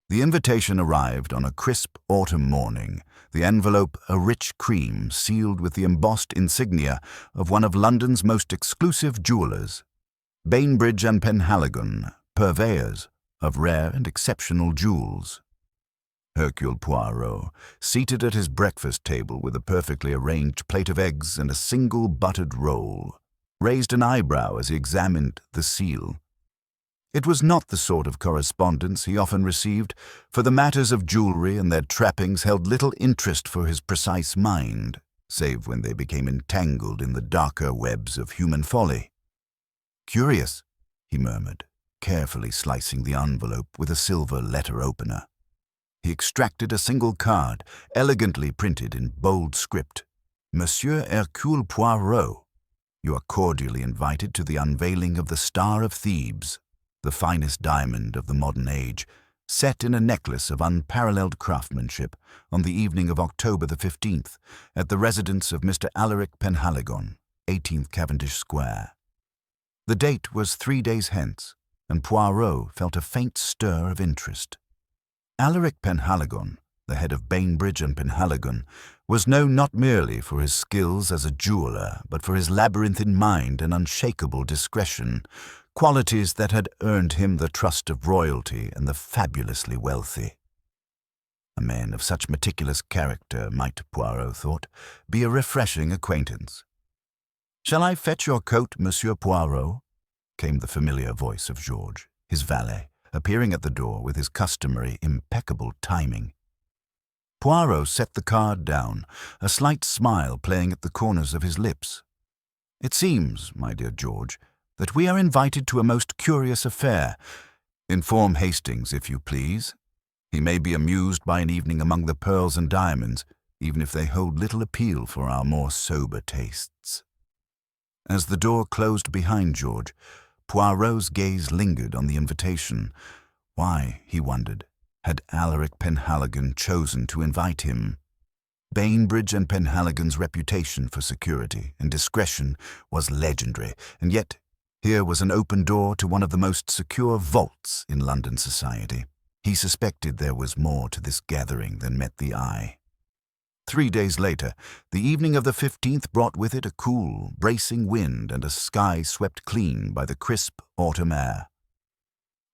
The invitation arrived on a crisp autumn morning, the envelope a rich cream sealed with the embossed insignia of one of London's most exclusive jewellers, Bainbridge and Penhaligon, purveyors of rare and exceptional jewels. Hercule Poirot, seated at his breakfast table with a perfectly arranged plate of eggs and a single buttered roll, raised an eyebrow as he examined the seal. It was not the sort of correspondence he often received, for the matters of jewelry and their trappings held little interest for his precise mind, save when they became entangled in the darker webs of human folly. "Curious," he murmured, carefully slicing the envelope with a silver letter opener. He extracted a single card, elegantly printed in bold script. "Monsieur Hercule Poirot, you are cordially invited to the unveiling of the Star of Thebes, the finest diamond of the modern age, set in a necklace of unparalleled craftsmanship, on the evening of October the 15th, at the residence of Mr. Alaric Penhaligon, 18th Cavendish Square." The date was 3 days hence, and Poirot felt a faint stir of interest. Alaric Penhaligon, the head of Bainbridge and Penhaligon, was known not merely for his skills as a jeweller, but for his labyrinthine mind and unshakable discretion, qualities that had earned him the trust of royalty and the fabulously wealthy. A man of such meticulous character might, Poirot thought, be a refreshing acquaintance. "Shall I fetch your coat, Monsieur Poirot?" came the familiar voice of Georges, his valet, appearing at the door with his customary impeccable timing. Poirot set the card down, a slight smile playing at the corners of his lips. "It seems, my dear George, that we are invited to a most curious affair. Inform Hastings, if you please. He may be amused by an evening among the pearls and diamonds, even if they hold little appeal for our more sober tastes." As the door closed behind George, Poirot's gaze lingered on the invitation. Why, he wondered, had Alaric Penhaligon chosen to invite him? Bainbridge and Penhaligon's reputation for security and discretion was legendary, and yet here was an open door to one of the most secure vaults in London society. He suspected there was more to this gathering than met the eye. 3 days later, the evening of the 15th brought with it a cool, bracing wind and a sky swept clean by the crisp autumn air.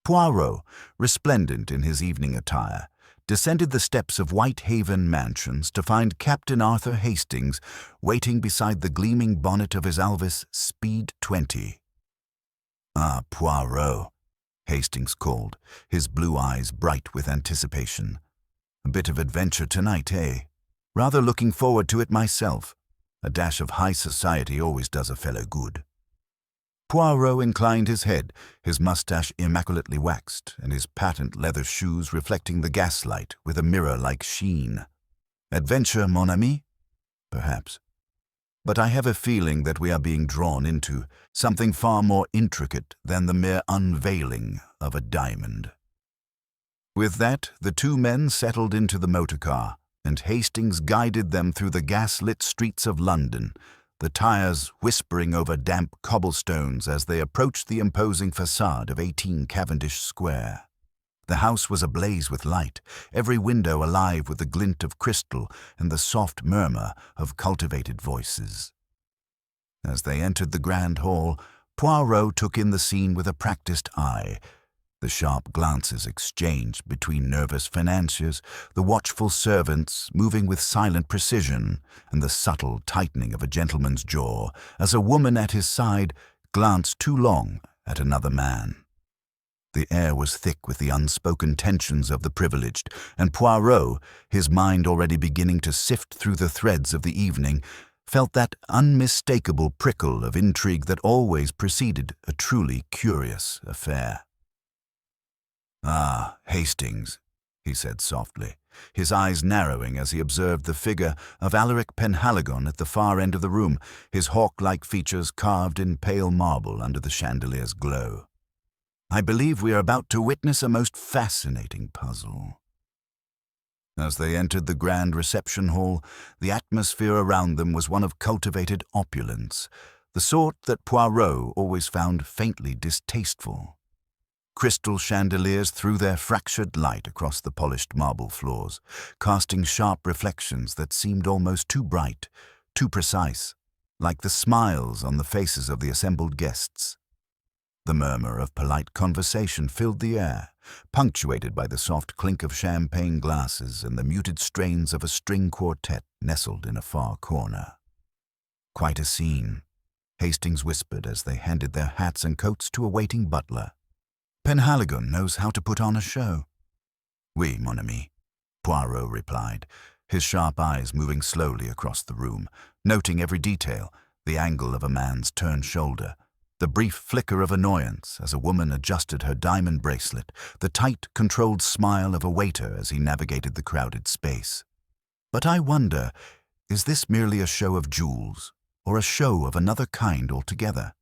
Poirot, resplendent in his evening attire, descended the steps of Whitehaven Mansions to find Captain Arthur Hastings waiting beside the gleaming bonnet of his Alvis Speed 20. "Ah, Poirot," Hastings called, his blue eyes bright with anticipation. "A bit of adventure tonight, eh? Rather looking forward to it myself. A dash of high society always does a fellow good." Poirot inclined his head, his moustache immaculately waxed, and his patent leather shoes reflecting the gaslight with a mirror-like sheen. "Adventure, mon ami? Perhaps. But I have a feeling that we are being drawn into something far more intricate than the mere unveiling of a diamond." With that, the two men settled into the motor car, and Hastings guided them through the gas-lit streets of London, the tires whispering over damp cobblestones as they approached the imposing facade of 18 Cavendish Square. The house was ablaze with light, every window alive with the glint of crystal and the soft murmur of cultivated voices. As they entered the grand hall, Poirot took in the scene with a practiced eye. The sharp glances exchanged between nervous financiers, the watchful servants moving with silent precision, and the subtle tightening of a gentleman's jaw as a woman at his side glanced too long at another man. The air was thick with the unspoken tensions of the privileged, and Poirot, his mind already beginning to sift through the threads of the evening, felt that unmistakable prickle of intrigue that always preceded a truly curious affair. "Ah, Hastings," he said softly, his eyes narrowing as he observed the figure of Alaric Penhaligon at the far end of the room, his hawk-like features carved in pale marble under the chandelier's glow. "I believe we are about to witness a most fascinating puzzle." As they entered the grand reception hall, the atmosphere around them was one of cultivated opulence, the sort that Poirot always found faintly distasteful. Crystal chandeliers threw their fractured light across the polished marble floors, casting sharp reflections that seemed almost too bright, too precise, like the smiles on the faces of the assembled guests. The murmur of polite conversation filled the air, punctuated by the soft clink of champagne glasses and the muted strains of a string quartet nestled in a far corner. "Quite a scene," Hastings whispered as they handed their hats and coats to a waiting butler. "Penhaligon knows how to put on a show." "Oui, mon ami," Poirot replied, his sharp eyes moving slowly across the room, noting every detail, the angle of a man's turned shoulder, the brief flicker of annoyance as a woman adjusted her diamond bracelet, the tight, controlled smile of a waiter as he navigated the crowded space. "But I wonder, is this merely a show of jewels, or a show of another kind altogether?"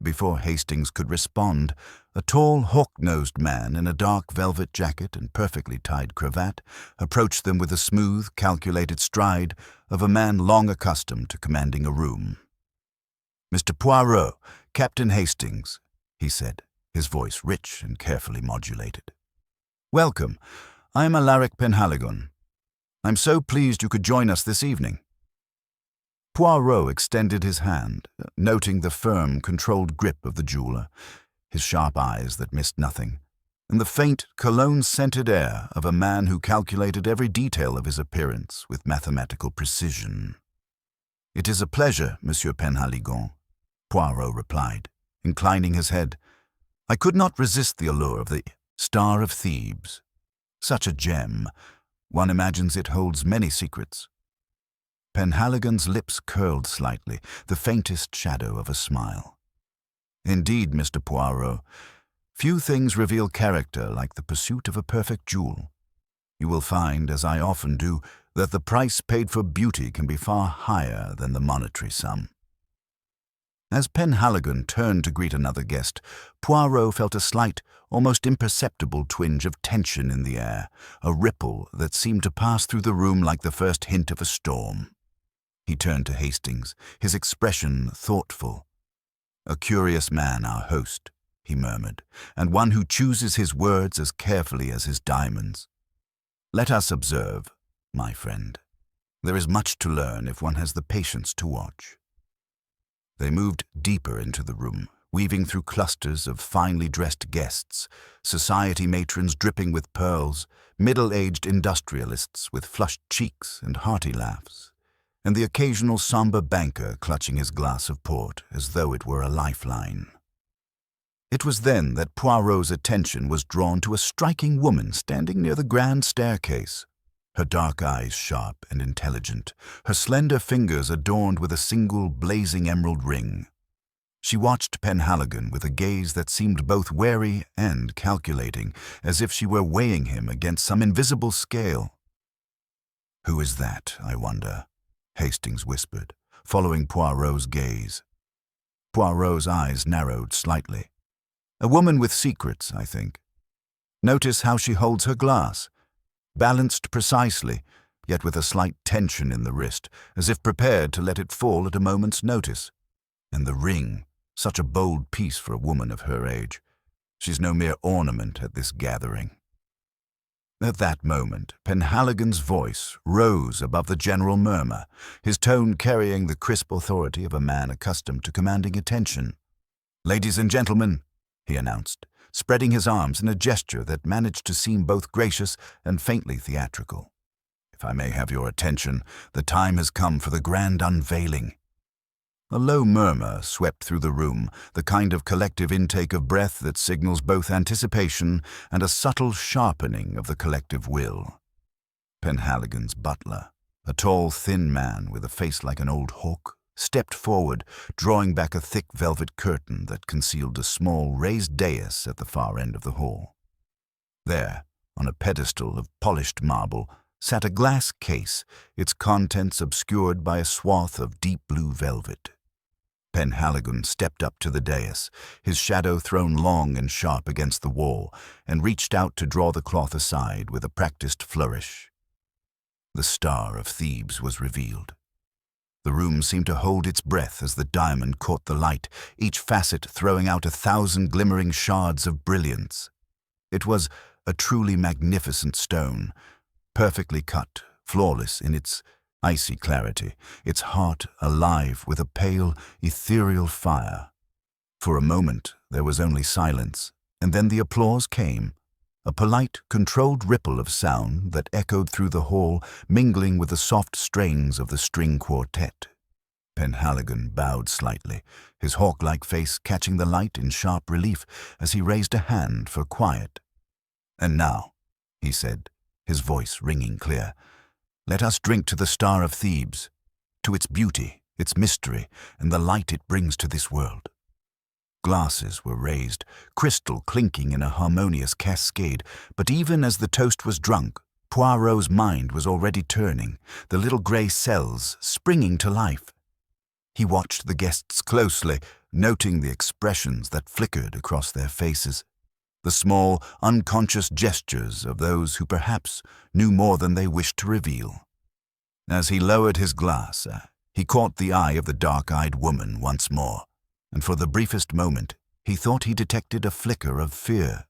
Before Hastings could respond, a tall, hawk-nosed man in a dark velvet jacket and perfectly tied cravat approached them with the smooth, calculated stride of a man long accustomed to commanding a room. "Mr. Poirot, Captain Hastings," he said, his voice rich and carefully modulated. "Welcome. I am Alaric Penhaligon. I'm so pleased you could join us this evening." Poirot extended his hand, noting the firm, controlled grip of the jeweler, his sharp eyes that missed nothing, and the faint, cologne-scented air of a man who calculated every detail of his appearance with mathematical precision. "It is a pleasure, Monsieur Penhaligon," Poirot replied, inclining his head. "I could not resist the allure of the Star of Thebes. Such a gem. One imagines it holds many secrets." Penhaligon's lips curled slightly, the faintest shadow of a smile. "Indeed, Mr. Poirot, few things reveal character like the pursuit of a perfect jewel. You will find, as I often do, that the price paid for beauty can be far higher than the monetary sum." As Penhaligon turned to greet another guest, Poirot felt a slight, almost imperceptible twinge of tension in the air, a ripple that seemed to pass through the room like the first hint of a storm. He turned to Hastings, his expression thoughtful. "A curious man, our host," he murmured, "and one who chooses his words as carefully as his diamonds. Let us observe, my friend. There is much to learn if one has the patience to watch." They moved deeper into the room, weaving through clusters of finely dressed guests, society matrons dripping with pearls, middle-aged industrialists with flushed cheeks and hearty laughs, and the occasional somber banker clutching his glass of port as though it were a lifeline. It was then that Poirot's attention was drawn to a striking woman standing near the grand staircase, her dark eyes sharp and intelligent, her slender fingers adorned with a single blazing emerald ring. She watched Penhaligon with a gaze that seemed both wary and calculating, as if she were weighing him against some invisible scale. "Who is that, I wonder?" Hastings whispered, following Poirot's gaze. Poirot's eyes narrowed slightly. "A woman with secrets, I think. Notice how she holds her glass, balanced precisely, yet with a slight tension in the wrist, as if prepared to let it fall at a moment's notice. And the ring, such a bold piece for a woman of her age. She's no mere ornament at this gathering." At that moment, Penhaligon's voice rose above the general murmur, his tone carrying the crisp authority of a man accustomed to commanding attention. "Ladies and gentlemen," he announced, spreading his arms in a gesture that managed to seem both gracious and faintly theatrical. "If I may have your attention, the time has come for the grand unveiling." A low murmur swept through the room, the kind of collective intake of breath that signals both anticipation and a subtle sharpening of the collective will. Penhaligon's butler, a tall, thin man with a face like an old hawk, stepped forward, drawing back a thick velvet curtain that concealed a small raised dais at the far end of the hall. There, on a pedestal of polished marble, sat a glass case, its contents obscured by a swath of deep blue velvet. Penhaligon stepped up to the dais, his shadow thrown long and sharp against the wall, and reached out to draw the cloth aside with a practiced flourish. The Star of Thebes was revealed. The room seemed to hold its breath as the diamond caught the light, each facet throwing out 1,000 glimmering shards of brilliance. It was a truly magnificent stone, perfectly cut, flawless in its icy clarity, its heart alive with a pale, ethereal fire. For a moment there was only silence, and then the applause came, a polite, controlled ripple of sound that echoed through the hall, mingling with the soft strains of the string quartet. Penhaligon bowed slightly, his hawk-like face catching the light in sharp relief as he raised a hand for quiet. "And now," he said, his voice ringing clear, "let us drink to the Star of Thebes, to its beauty, its mystery, and the light it brings to this world." Glasses were raised, crystal clinking in a harmonious cascade, but even as the toast was drunk, Poirot's mind was already turning, the little grey cells springing to life. He watched the guests closely, noting the expressions that flickered across their faces, the small, unconscious gestures of those who perhaps knew more than they wished to reveal. As he lowered his glass, he caught the eye of the dark-eyed woman once more, and for the briefest moment he thought he detected a flicker of fear.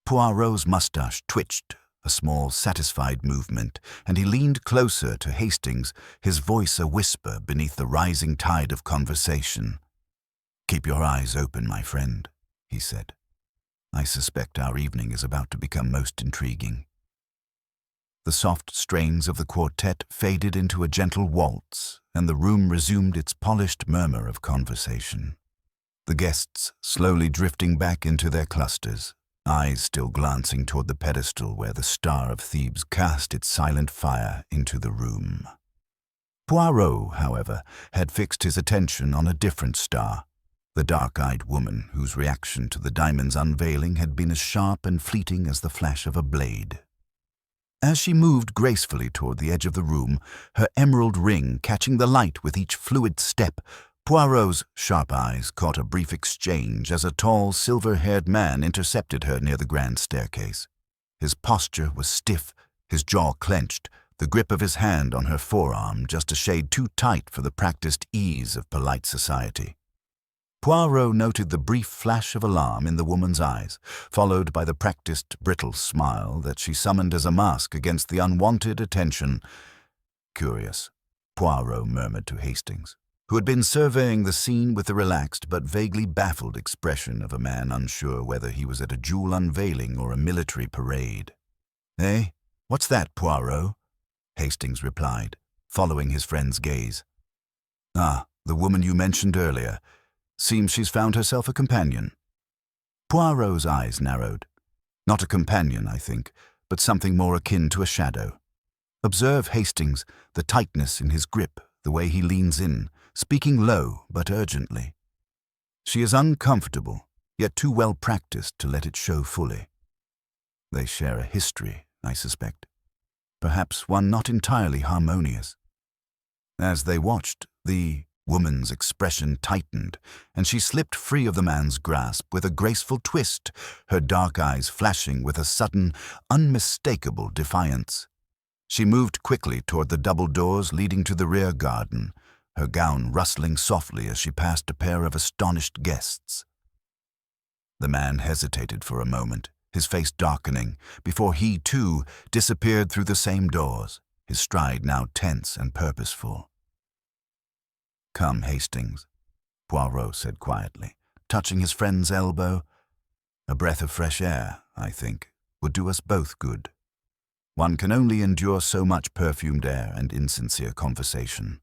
Poirot's mustache twitched, a small, satisfied movement, and he leaned closer to Hastings, his voice a whisper beneath the rising tide of conversation. "Keep your eyes open, my friend," he said. "I suspect our evening is about to become most intriguing." The soft strains of the quartet faded into a gentle waltz, and the room resumed its polished murmur of conversation. The guests slowly drifting back into their clusters, eyes still glancing toward the pedestal where the Star of Thebes cast its silent fire into the room. Poirot, however, had fixed his attention on a different star, the dark-eyed woman whose reaction to the diamond's unveiling had been as sharp and fleeting as the flash of a blade. As she moved gracefully toward the edge of the room, her emerald ring catching the light with each fluid step, Poirot's sharp eyes caught a brief exchange as a tall, silver-haired man intercepted her near the grand staircase. His posture was stiff, his jaw clenched, the grip of his hand on her forearm just a shade too tight for the practiced ease of polite society. Poirot noted the brief flash of alarm in the woman's eyes, followed by the practiced, brittle smile that she summoned as a mask against the unwanted attention. "Curious," Poirot murmured to Hastings, who had been surveying the scene with the relaxed but vaguely baffled expression of a man unsure whether he was at a jewel unveiling or a military parade. "Eh? What's that, Poirot?" Hastings replied, following his friend's gaze. "Ah, the woman you mentioned earlier. Seems she's found herself a companion." Poirot's eyes narrowed. "Not a companion, I think, but something more akin to a shadow. Observe Hastings, the tightness in his grip, the way he leans in, speaking low but urgently. She is uncomfortable, yet too well practiced to let it show fully. They share a history, I suspect. Perhaps one not entirely harmonious." As they watched, the woman's expression tightened, and she slipped free of the man's grasp with a graceful twist, her dark eyes flashing with a sudden, unmistakable defiance. She moved quickly toward the double doors leading to the rear garden, her gown rustling softly as she passed a pair of astonished guests. The man hesitated for a moment, his face darkening, before he, too, disappeared through the same doors, his stride now tense and purposeful. "Come, Hastings," Poirot said quietly, touching his friend's elbow. "A breath of fresh air, I think, would do us both good. One can only endure so much perfumed air and insincere conversation."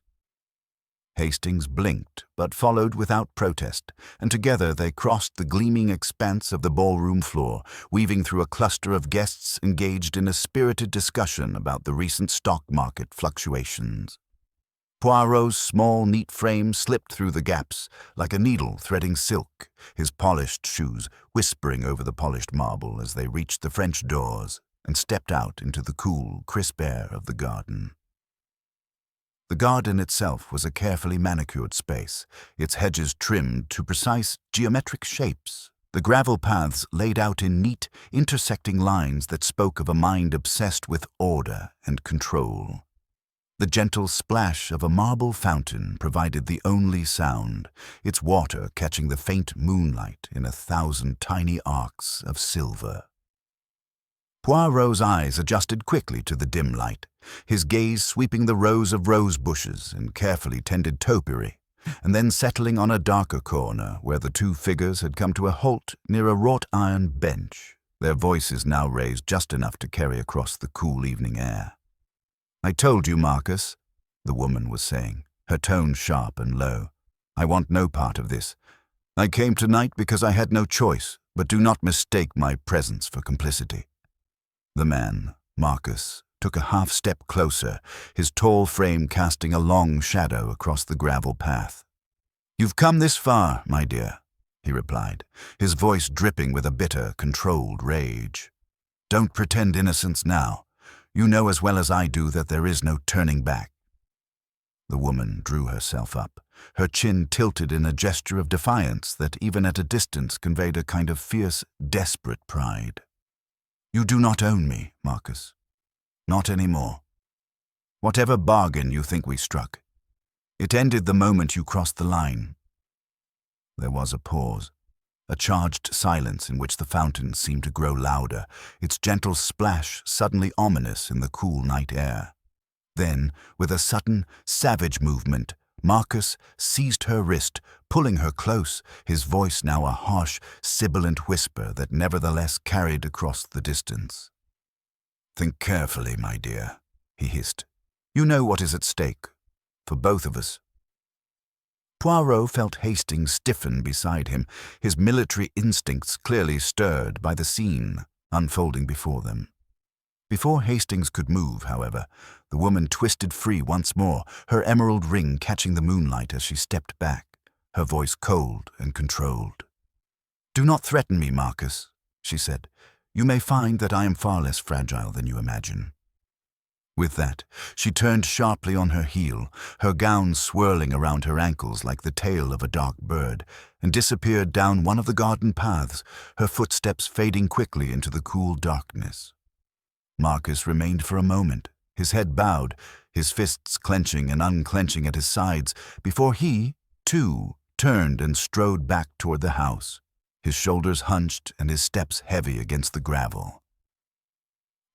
Hastings blinked, but followed without protest, and together they crossed the gleaming expanse of the ballroom floor, weaving through a cluster of guests engaged in a spirited discussion about the recent stock market fluctuations. Poirot's small, neat frame slipped through the gaps, like a needle threading silk, his polished shoes whispering over the polished marble as they reached the French doors and stepped out into the cool, crisp air of the garden. The garden itself was a carefully manicured space, its hedges trimmed to precise geometric shapes, the gravel paths laid out in neat, intersecting lines that spoke of a mind obsessed with order and control. The gentle splash of a marble fountain provided the only sound, its water catching the faint moonlight in 1,000 tiny arcs of silver. Poirot's eyes adjusted quickly to the dim light, his gaze sweeping the rows of rose bushes and carefully tended topiary, and then settling on a darker corner where the two figures had come to a halt near a wrought-iron bench, their voices now raised just enough to carry across the cool evening air. "I told you, Marcus," the woman was saying, her tone sharp and low. "I want no part of this. I came tonight because I had no choice, but do not mistake my presence for complicity." The man, Marcus, took a half-step closer, his tall frame casting a long shadow across the gravel path. "You've come this far, my dear," he replied, his voice dripping with a bitter, controlled rage. "Don't pretend innocence now. You know as well as I do that there is no turning back." The woman drew herself up, her chin tilted in a gesture of defiance that even at a distance conveyed a kind of fierce, desperate pride. "You do not own me, Marcus. Not anymore. Whatever bargain you think we struck, it ended the moment you crossed the line." There was a pause, a charged silence in which the fountain seemed to grow louder, its gentle splash suddenly ominous in the cool night air. Then, with a sudden, savage movement, Marcus seized her wrist, pulling her close, his voice now a harsh, sibilant whisper that nevertheless carried across the distance. "Think carefully, my dear," he hissed. "You know what is at stake, for both of us." Poirot felt Hastings stiffen beside him, his military instincts clearly stirred by the scene unfolding before them. Before Hastings could move, however, the woman twisted free once more, her emerald ring catching the moonlight as she stepped back, her voice cold and controlled. "Do not threaten me, Marcus," she said. "You may find that I am far less fragile than you imagine." With that, she turned sharply on her heel, her gown swirling around her ankles like the tail of a dark bird, and disappeared down one of the garden paths, her footsteps fading quickly into the cool darkness. Marcus remained for a moment, his head bowed, his fists clenching and unclenching at his sides, before he, too, turned and strode back toward the house, his shoulders hunched and his steps heavy against the gravel.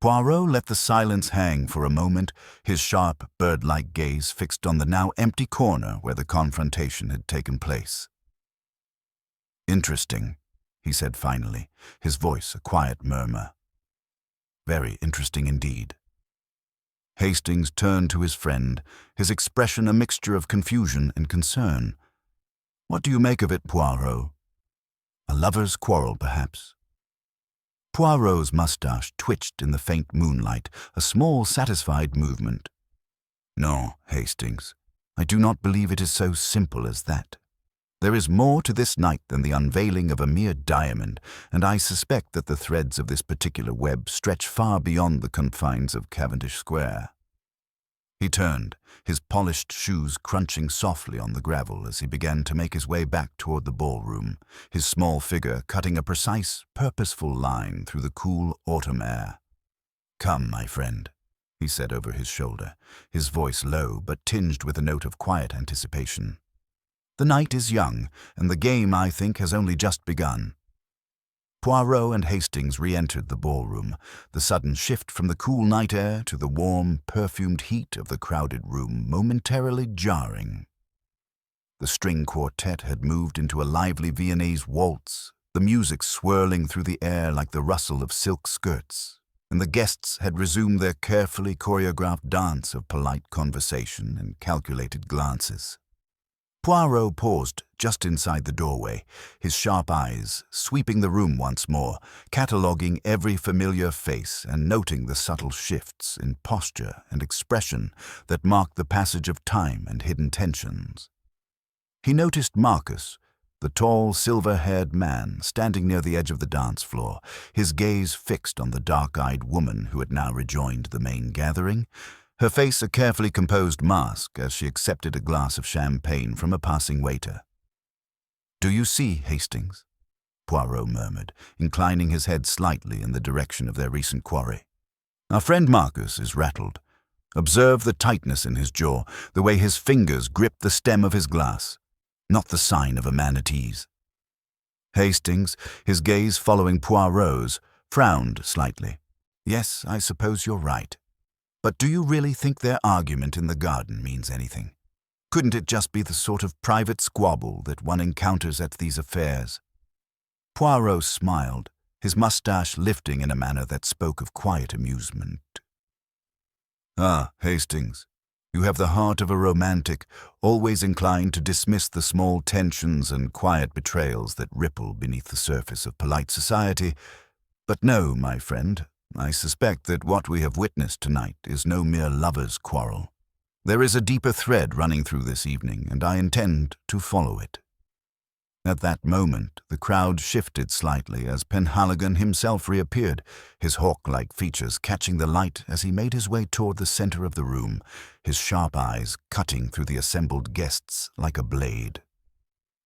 Poirot let the silence hang for a moment, his sharp, bird-like gaze fixed on the now empty corner where the confrontation had taken place. "Interesting," he said finally, his voice a quiet murmur. "Very interesting indeed." Hastings turned to his friend, his expression a mixture of confusion and concern. "What do you make of it, Poirot? A lover's quarrel, perhaps?" Poirot's mustache twitched in the faint moonlight, a small, satisfied movement. "No, Hastings, I do not believe it is so simple as that. There is more to this night than the unveiling of a mere diamond, and I suspect that the threads of this particular web stretch far beyond the confines of Cavendish Square." He turned, his polished shoes crunching softly on the gravel as he began to make his way back toward the ballroom, his small figure cutting a precise, purposeful line through the cool autumn air. "Come, my friend," he said over his shoulder, his voice low but tinged with a note of quiet anticipation. "The night is young, and the game, I think, has only just begun." Poirot and Hastings re-entered the ballroom, the sudden shift from the cool night air to the warm, perfumed heat of the crowded room momentarily jarring. The string quartet had moved into a lively Viennese waltz, the music swirling through the air like the rustle of silk skirts, and the guests had resumed their carefully choreographed dance of polite conversation and calculated glances. Poirot paused just inside the doorway, his sharp eyes sweeping the room once more, cataloguing every familiar face and noting the subtle shifts in posture and expression that marked the passage of time and hidden tensions. He noticed Marcus, the tall, silver-haired man standing near the edge of the dance floor, his gaze fixed on the dark-eyed woman who had now rejoined the main gathering, her face a carefully composed mask as she accepted a glass of champagne from a passing waiter. "Do you see, Hastings?" Poirot murmured, inclining his head slightly in the direction of their recent quarry. "Our friend Marcus is rattled. Observe the tightness in his jaw, the way his fingers grip the stem of his glass. Not the sign of a man at ease. Hastings, his gaze following Poirot's, frowned slightly. Yes, I suppose you're right. But do you really think their argument in the garden means anything? Couldn't it just be the sort of private squabble that one encounters at these affairs? Poirot smiled, his mustache lifting in a manner that spoke of quiet amusement. Ah, Hastings, you have the heart of a romantic, always inclined to dismiss the small tensions and quiet betrayals that ripple beneath the surface of polite society. But no, my friend, I suspect that what we have witnessed tonight is no mere lovers' quarrel. There is a deeper thread running through this evening, and I intend to follow it. At that moment, the crowd shifted slightly as Penhaligon himself reappeared, his hawk-like features catching the light as he made his way toward the center of the room, his sharp eyes cutting through the assembled guests like a blade.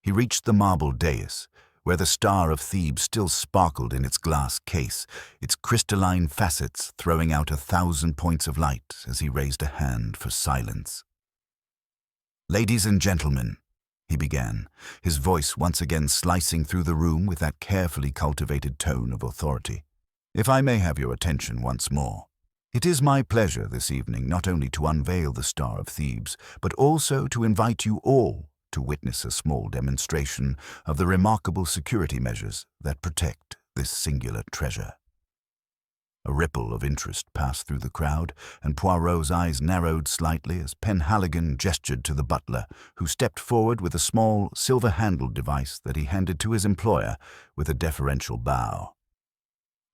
He reached the marble dais, where the Star of Thebes still sparkled in its glass case, its crystalline facets throwing out 1,000 points of light as he raised a hand for silence. "Ladies and gentlemen," he began, his voice once again slicing through the room with that carefully cultivated tone of authority. "If I may have your attention once more. It is my pleasure this evening not only to unveil the Star of Thebes, but also to invite you all to witness a small demonstration of the remarkable security measures that protect this singular treasure." A ripple of interest passed through the crowd, and Poirot's eyes narrowed slightly as Penhaligon gestured to the butler, who stepped forward with a small, silver-handled device that he handed to his employer with a deferential bow.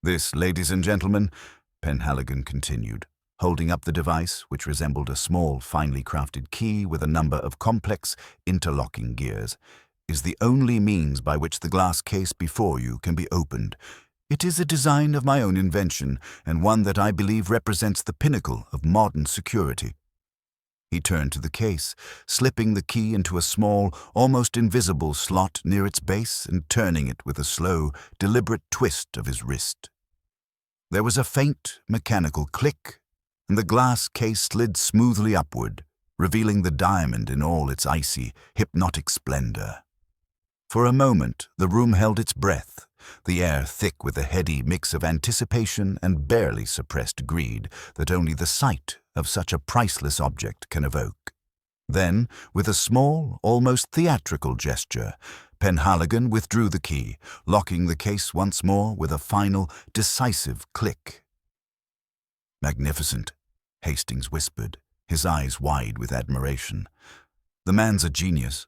"This, ladies and gentlemen," Penhaligon continued, holding up the device, which resembled a small, finely crafted key with a number of complex, interlocking gears, "is the only means by which the glass case before you can be opened. It is a design of my own invention, and one that I believe represents the pinnacle of modern security." He turned to the case, slipping the key into a small, almost invisible slot near its base and turning it with a slow, deliberate twist of his wrist. There was a faint, mechanical click, and the glass case slid smoothly upward, revealing the diamond in all its icy, hypnotic splendor. For a moment, the room held its breath, the air thick with a heady mix of anticipation and barely suppressed greed that only the sight of such a priceless object can evoke. Then, with a small, almost theatrical gesture, Penhaligon withdrew the key, locking the case once more with a final, decisive click. "Magnificent," Hastings whispered, his eyes wide with admiration. "The man's a genius."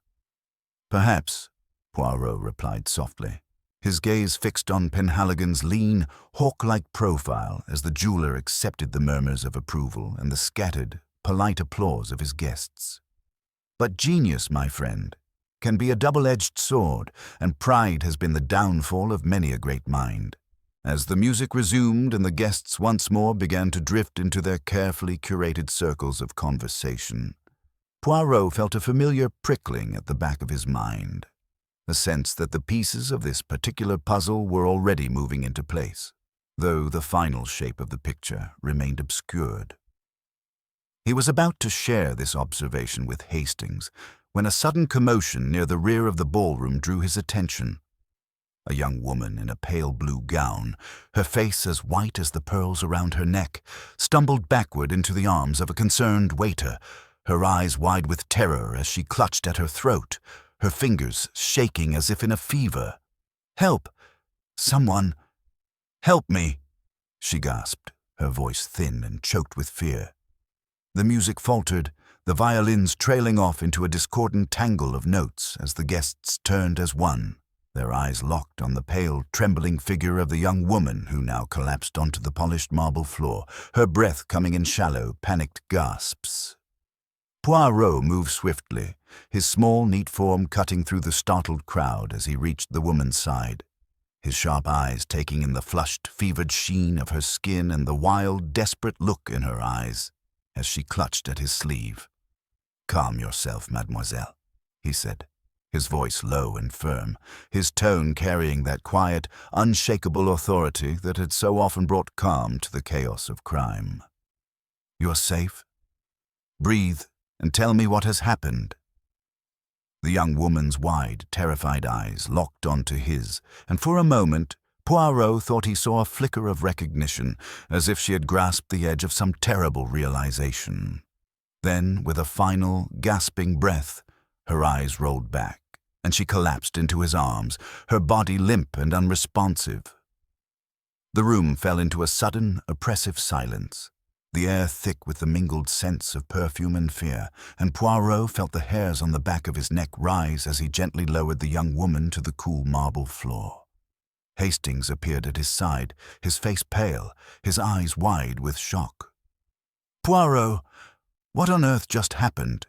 "Perhaps," Poirot replied softly, his gaze fixed on Penhaligon's lean, hawk-like profile as the jeweler accepted the murmurs of approval and the scattered, polite applause of his guests. "But genius, my friend, can be a double-edged sword, and pride has been the downfall of many a great mind." As the music resumed and the guests once more began to drift into their carefully curated circles of conversation, Poirot felt a familiar prickling at the back of his mind, a sense that the pieces of this particular puzzle were already moving into place, though the final shape of the picture remained obscured. He was about to share this observation with Hastings when a sudden commotion near the rear of the ballroom drew his attention. A young woman in a pale blue gown, her face as white as the pearls around her neck, stumbled backward into the arms of a concerned waiter, her eyes wide with terror as she clutched at her throat, her fingers shaking as if in a fever. "Help! Someone! Help me!" she gasped, her voice thin and choked with fear. The music faltered, the violins trailing off into a discordant tangle of notes as the guests turned as one, their eyes locked on the pale, trembling figure of the young woman who now collapsed onto the polished marble floor, her breath coming in shallow, panicked gasps. Poirot moved swiftly, his small, neat form cutting through the startled crowd as he reached the woman's side, his sharp eyes taking in the flushed, fevered sheen of her skin and the wild, desperate look in her eyes as she clutched at his sleeve. "Calm yourself, mademoiselle," he said, his voice low and firm, his tone carrying that quiet, unshakable authority that had so often brought calm to the chaos of crime. "You're safe?" Breathe and tell me what has happened." The young woman's wide, terrified eyes locked onto his, and for a moment Poirot thought he saw a flicker of recognition, as if she had grasped the edge of some terrible realization. Then, with a final, gasping breath, her eyes rolled back, and she collapsed into his arms, her body limp and unresponsive. The room fell into a sudden, oppressive silence, the air thick with the mingled scents of perfume and fear, and Poirot felt the hairs on the back of his neck rise as he gently lowered the young woman to the cool marble floor. Hastings appeared at his side, his face pale, his eyes wide with shock. "Poirot, what on earth just happened?"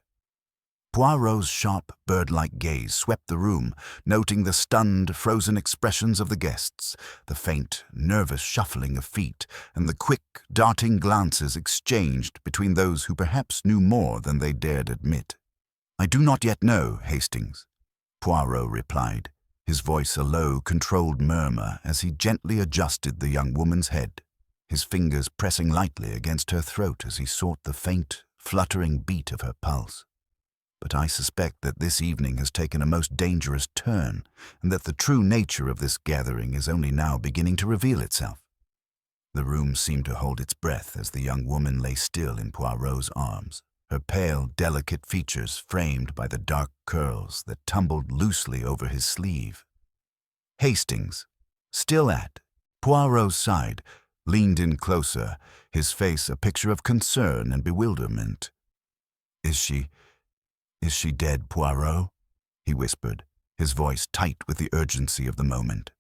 Poirot's sharp, bird-like gaze swept the room, noting the stunned, frozen expressions of the guests, the faint, nervous shuffling of feet, and the quick, darting glances exchanged between those who perhaps knew more than they dared admit. "I do not yet know, Hastings," Poirot replied, his voice a low, controlled murmur as he gently adjusted the young woman's head, his fingers pressing lightly against her throat as he sought the faint, fluttering beat of her pulse. "But I suspect that this evening has taken a most dangerous turn, and that the true nature of this gathering is only now beginning to reveal itself." The room seemed to hold its breath as the young woman lay still in Poirot's arms, her pale, delicate features framed by the dark curls that tumbled loosely over his sleeve. Hastings, still at Poirot's side, leaned in closer, his face a picture of concern and bewilderment. Is she dead, Poirot?" he whispered, his voice tight with the urgency of the moment.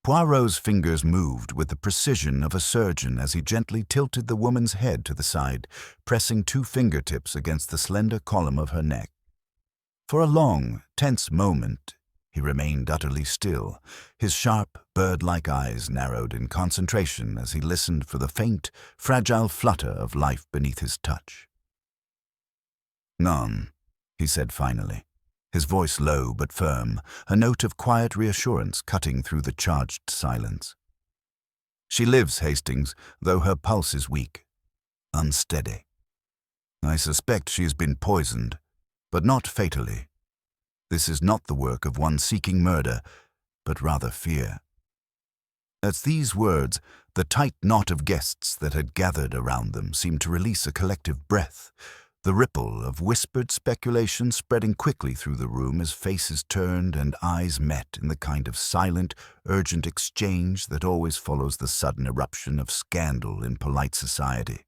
Poirot's fingers moved with the precision of a surgeon as he gently tilted the woman's head to the side, pressing 2 fingertips against the slender column of her neck. For a long, tense moment, he remained utterly still, his sharp, bird-like eyes narrowed in concentration as he listened for the faint, fragile flutter of life beneath his touch. "None," he said finally, his voice low but firm, a note of quiet reassurance cutting through the charged silence. "She lives, Hastings, though her pulse is weak, unsteady. I suspect she has been poisoned, but not fatally. This is not the work of one seeking murder, but rather fear." At these words, the tight knot of guests that had gathered around them seemed to release a collective breath, the ripple of whispered speculation spreading quickly through the room as faces turned and eyes met in the kind of silent, urgent exchange that always follows the sudden eruption of scandal in polite society.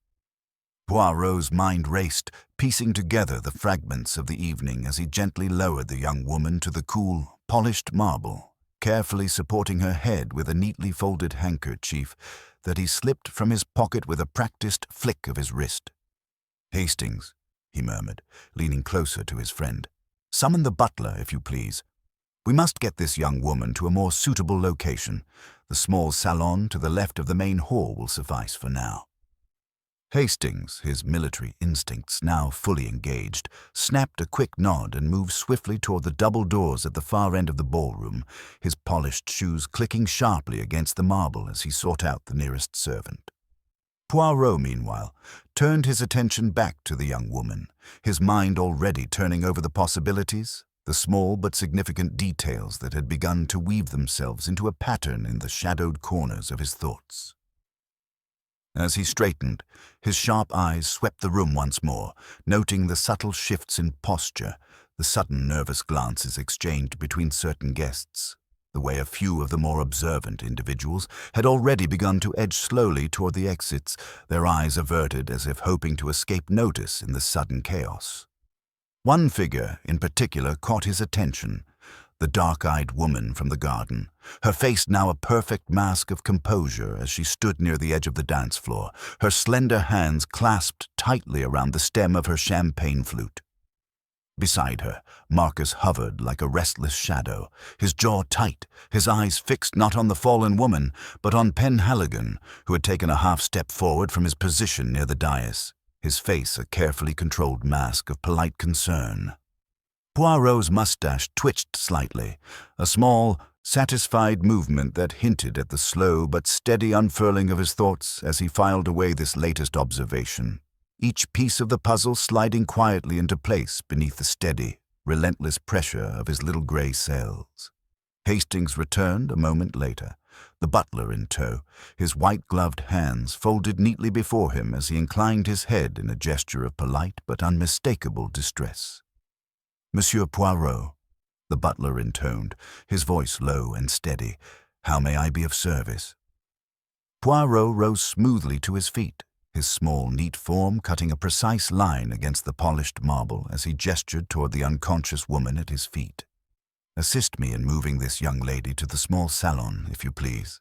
Poirot's mind raced, piecing together the fragments of the evening as he gently lowered the young woman to the cool, polished marble, carefully supporting her head with a neatly folded handkerchief that he slipped from his pocket with a practiced flick of his wrist. "Hastings," he murmured, leaning closer to his friend, "summon the butler, if you please. We must get this young woman to a more suitable location. The small salon to the left of the main hall will suffice for now." Hastings, his military instincts now fully engaged, snapped a quick nod and moved swiftly toward the double doors at the far end of the ballroom, his polished shoes clicking sharply against the marble as he sought out the nearest servant. Poirot, meanwhile, turned his attention back to the young woman, his mind already turning over the possibilities, the small but significant details that had begun to weave themselves into a pattern in the shadowed corners of his thoughts. As he straightened, his sharp eyes swept the room once more, noting the subtle shifts in posture, the sudden nervous glances exchanged between certain guests, the way a few of the more observant individuals had already begun to edge slowly toward the exits, their eyes averted as if hoping to escape notice in the sudden chaos. One figure in particular caught his attention, the dark-eyed woman from the garden, her face now a perfect mask of composure as she stood near the edge of the dance floor, her slender hands clasped tightly around the stem of her champagne flute. Beside her, Marcus hovered like a restless shadow, his jaw tight, his eyes fixed not on the fallen woman, but on Penhaligon, who had taken a half-step forward from his position near the dais, his face a carefully controlled mask of polite concern. Poirot's mustache twitched slightly, a small, satisfied movement that hinted at the slow but steady unfurling of his thoughts as he filed away this latest observation. each piece of the puzzle sliding quietly into place beneath the steady, relentless pressure of his little grey cells. Hastings returned a moment later, the butler in tow, his white-gloved hands folded neatly before him as he inclined his head in a gesture of polite but unmistakable distress. "Monsieur Poirot," the butler intoned, his voice low and steady, "how may I be of service?" Poirot rose smoothly to his feet, his small, neat form cutting a precise line against the polished marble as he gestured toward the unconscious woman at his feet. "Assist me in moving this young lady to the small salon, if you please,"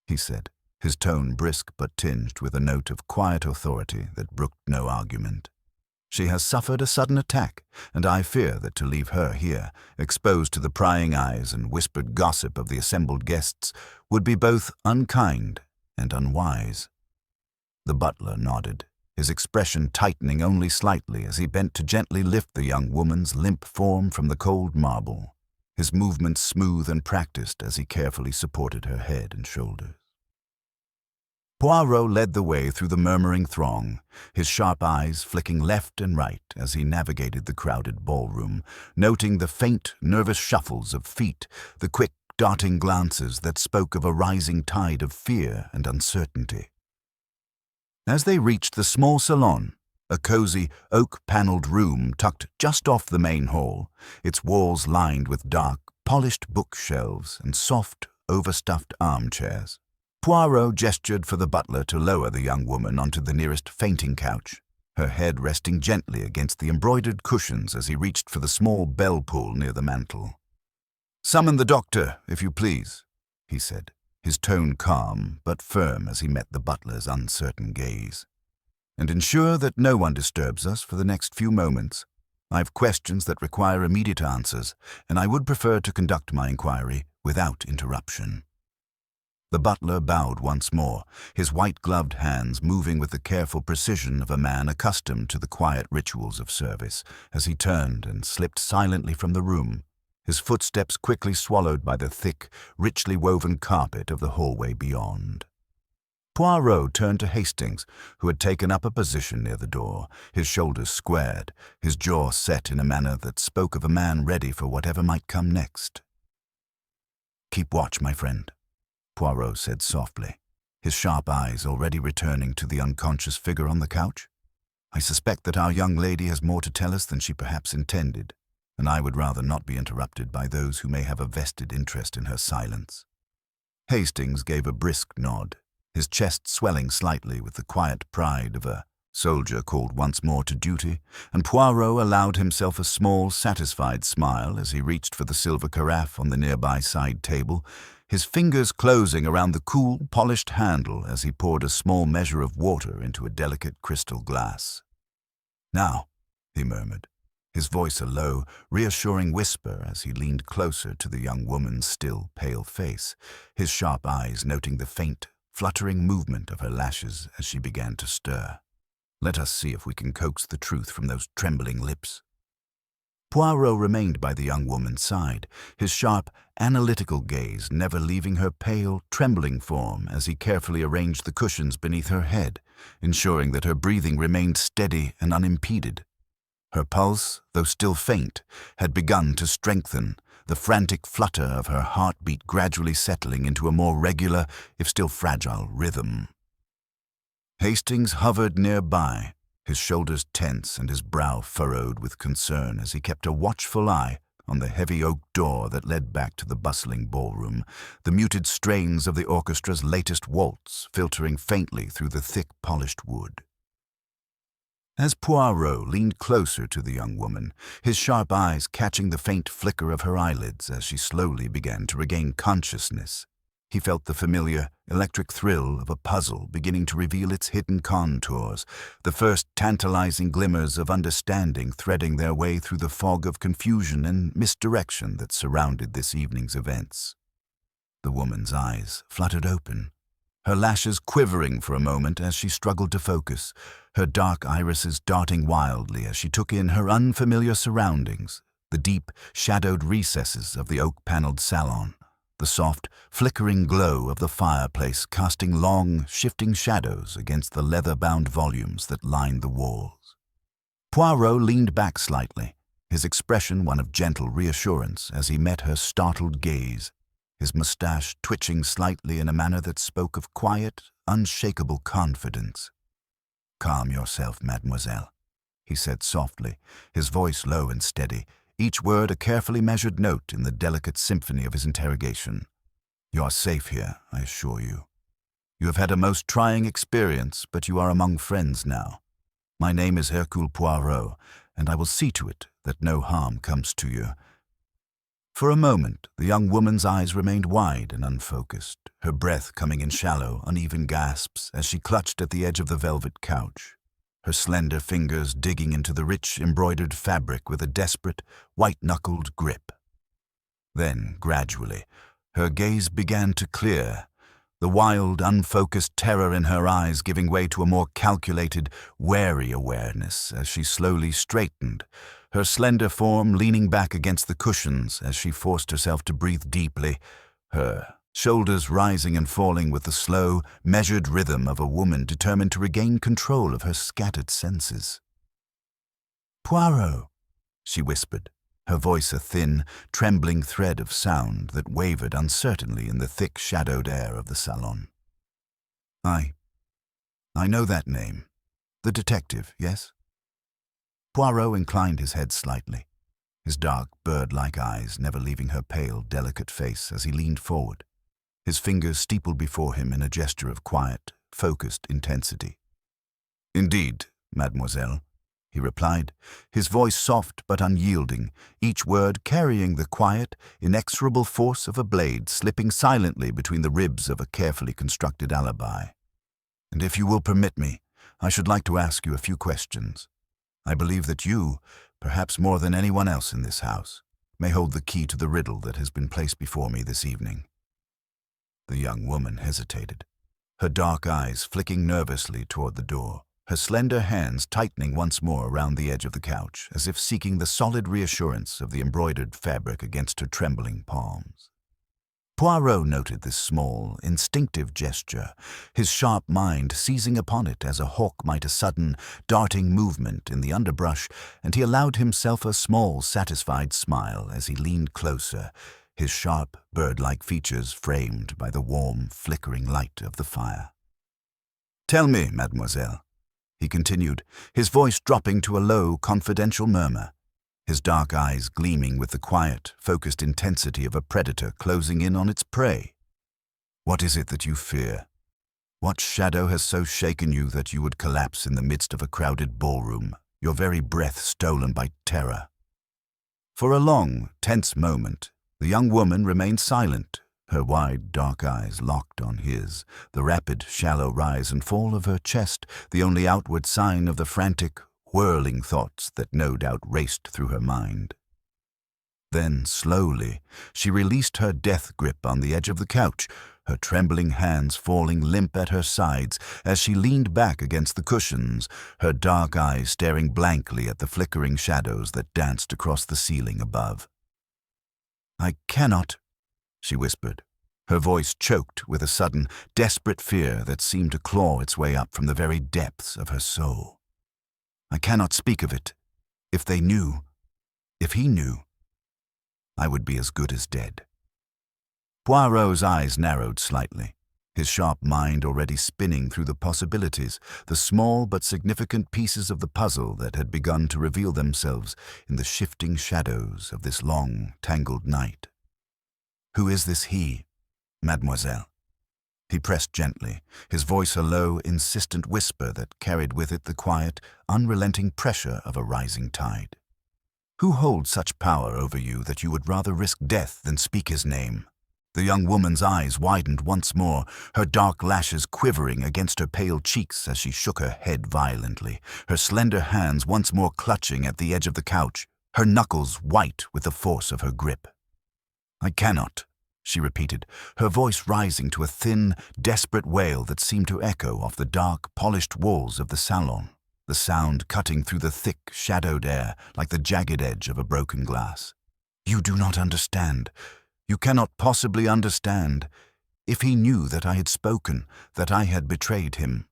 he said, his tone brisk but tinged with a note of quiet authority that brooked no argument. "She has suffered a sudden attack, and I fear that to leave her here, exposed to the prying eyes and whispered gossip of the assembled guests, would be both unkind and unwise." The butler nodded, his expression tightening only slightly as he bent to gently lift the young woman's limp form from the cold marble, his movements smooth and practiced as he carefully supported her head and shoulders. Poirot led the way through the murmuring throng, his sharp eyes flicking left and right as he navigated the crowded ballroom, noting the faint, nervous shuffles of feet, the quick, darting glances that spoke of a rising tide of fear and uncertainty. As they reached the small salon, a cozy, oak-paneled room tucked just off the main hall, its walls lined with dark, polished bookshelves and soft, overstuffed armchairs, Poirot gestured for the butler to lower the young woman onto the nearest fainting couch, her head resting gently against the embroidered cushions as he reached for the small bell pull near the mantel. "Summon the doctor, if you please," he said, his tone calm but firm as he met the butler's uncertain gaze. "And ensure that no one disturbs us for the next few moments. I have questions that require immediate answers, and I would prefer to conduct my inquiry without interruption." The butler bowed once more, his white-gloved hands moving with the careful precision of a man accustomed to the quiet rituals of service, as he turned and slipped silently from the room, his footsteps quickly swallowed by the thick, richly woven carpet of the hallway beyond. Poirot turned to Hastings, who had taken up a position near the door, his shoulders squared, his jaw set in a manner that spoke of a man ready for whatever might come next. "Keep watch, my friend," Poirot said softly, his sharp eyes already returning to the unconscious figure on the couch. "I suspect that our young lady has more to tell us than she perhaps intended, and I would rather not be interrupted by those who may have a vested interest in her silence." Hastings gave a brisk nod, his chest swelling slightly with the quiet pride of a soldier called once more to duty, and Poirot allowed himself a small, satisfied smile as he reached for the silver carafe on the nearby side table, his fingers closing around the cool, polished handle as he poured a small measure of water into a delicate crystal glass. "Now," he murmured, his voice a low, reassuring whisper as he leaned closer to the young woman's still, pale face, his sharp eyes noting the faint, fluttering movement of her lashes as she began to stir. "Let us see if we can coax the truth from those trembling lips." Poirot remained by the young woman's side, his sharp, analytical gaze never leaving her pale, trembling form as he carefully arranged the cushions beneath her head, ensuring that her breathing remained steady and unimpeded. Her pulse, though still faint, had begun to strengthen, the frantic flutter of her heartbeat gradually settling into a more regular, if still fragile, rhythm. Hastings hovered nearby, his shoulders tense and his brow furrowed with concern as he kept a watchful eye on the heavy oak door that led back to the bustling ballroom, the muted strains of the orchestra's latest waltz filtering faintly through the thick polished wood. As Poirot leaned closer to the young woman, his sharp eyes catching the faint flicker of her eyelids as she slowly began to regain consciousness, he felt the familiar, electric thrill of a puzzle beginning to reveal its hidden contours, the first tantalizing glimmers of understanding threading their way through the fog of confusion and misdirection that surrounded this evening's events. The woman's eyes fluttered open, her lashes quivering for a moment as she struggled to focus, her dark irises darting wildly as she took in her unfamiliar surroundings, the deep, shadowed recesses of the oak-paneled salon, the soft, flickering glow of the fireplace casting long, shifting shadows against the leather-bound volumes that lined the walls. Poirot leaned back slightly, his expression one of gentle reassurance as he met her startled gaze, his moustache twitching slightly in a manner that spoke of quiet, unshakable confidence. "Calm yourself, mademoiselle," he said softly, his voice low and steady, each word a carefully measured note in the delicate symphony of his interrogation. "You are safe here, I assure you. You have had a most trying experience, but you are among friends now. My name is Hercule Poirot, and I will see to it that no harm comes to you." For a moment, the young woman's eyes remained wide and unfocused, her breath coming in shallow, uneven gasps as she clutched at the edge of the velvet couch, her slender fingers digging into the rich, embroidered fabric with a desperate, white-knuckled grip. Then, gradually, her gaze began to clear, the wild, unfocused terror in her eyes giving way to a more calculated, wary awareness as she slowly straightened, her slender form leaning back against the cushions as she forced herself to breathe deeply, her shoulders rising and falling with the slow, measured rhythm of a woman determined to regain control of her scattered senses. "Poirot," she whispered, her voice a thin, trembling thread of sound that wavered uncertainly in the thick, shadowed air of the salon. I know that name. The detective, yes?" Poirot inclined his head slightly, his dark, bird-like eyes never leaving her pale, delicate face as he leaned forward, his fingers steepled before him in a gesture of quiet, focused intensity. "Indeed, mademoiselle," he replied, his voice soft but unyielding, each word carrying the quiet, inexorable force of a blade slipping silently between the ribs of a carefully constructed alibi. "And if you will permit me, I should like to ask you a few questions. I believe that you, perhaps more than anyone else in this house, may hold the key to the riddle that has been placed before me this evening." The young woman hesitated, her dark eyes flicking nervously toward the door, her slender hands tightening once more around the edge of the couch, as if seeking the solid reassurance of the embroidered fabric against her trembling palms. Poirot noted this small, instinctive gesture, his sharp mind seizing upon it as a hawk might a sudden, darting movement in the underbrush, and he allowed himself a small, satisfied smile as he leaned closer, his sharp, bird-like features framed by the warm, flickering light of the fire. "Tell me, mademoiselle," he continued, his voice dropping to a low, confidential murmur, his dark eyes gleaming with the quiet, focused intensity of a predator closing in on its prey. "What is it that you fear? What shadow has so shaken you that you would collapse in the midst of a crowded ballroom, your very breath stolen by terror?" For a long, tense moment, the young woman remained silent, her wide, dark eyes locked on his, the rapid, shallow rise and fall of her chest the only outward sign of the frantic, whirling thoughts that no doubt raced through her mind. Then, slowly, she released her death grip on the edge of the couch, her trembling hands falling limp at her sides as she leaned back against the cushions, her dark eyes staring blankly at the flickering shadows that danced across the ceiling above. "I cannot," she whispered, her voice choked with a sudden, desperate fear that seemed to claw its way up from the very depths of her soul. "I cannot speak of it. If they knew, if he knew, I would be as good as dead." Poirot's eyes narrowed slightly, his sharp mind already spinning through the possibilities, the small but significant pieces of the puzzle that had begun to reveal themselves in the shifting shadows of this long, tangled night. "Who is this he, mademoiselle?" He pressed gently, his voice a low, insistent whisper that carried with it the quiet, unrelenting pressure of a rising tide. "Who holds such power over you that you would rather risk death than speak his name?" The young woman's eyes widened once more, her dark lashes quivering against her pale cheeks as she shook her head violently, her slender hands once more clutching at the edge of the couch, her knuckles white with the force of her grip. "I cannot," she repeated, her voice rising to a thin, desperate wail that seemed to echo off the dark, polished walls of the salon, the sound cutting through the thick, shadowed air like the jagged edge of a broken glass. "You do not understand. You cannot possibly understand. If he knew that I had spoken, that I had betrayed him."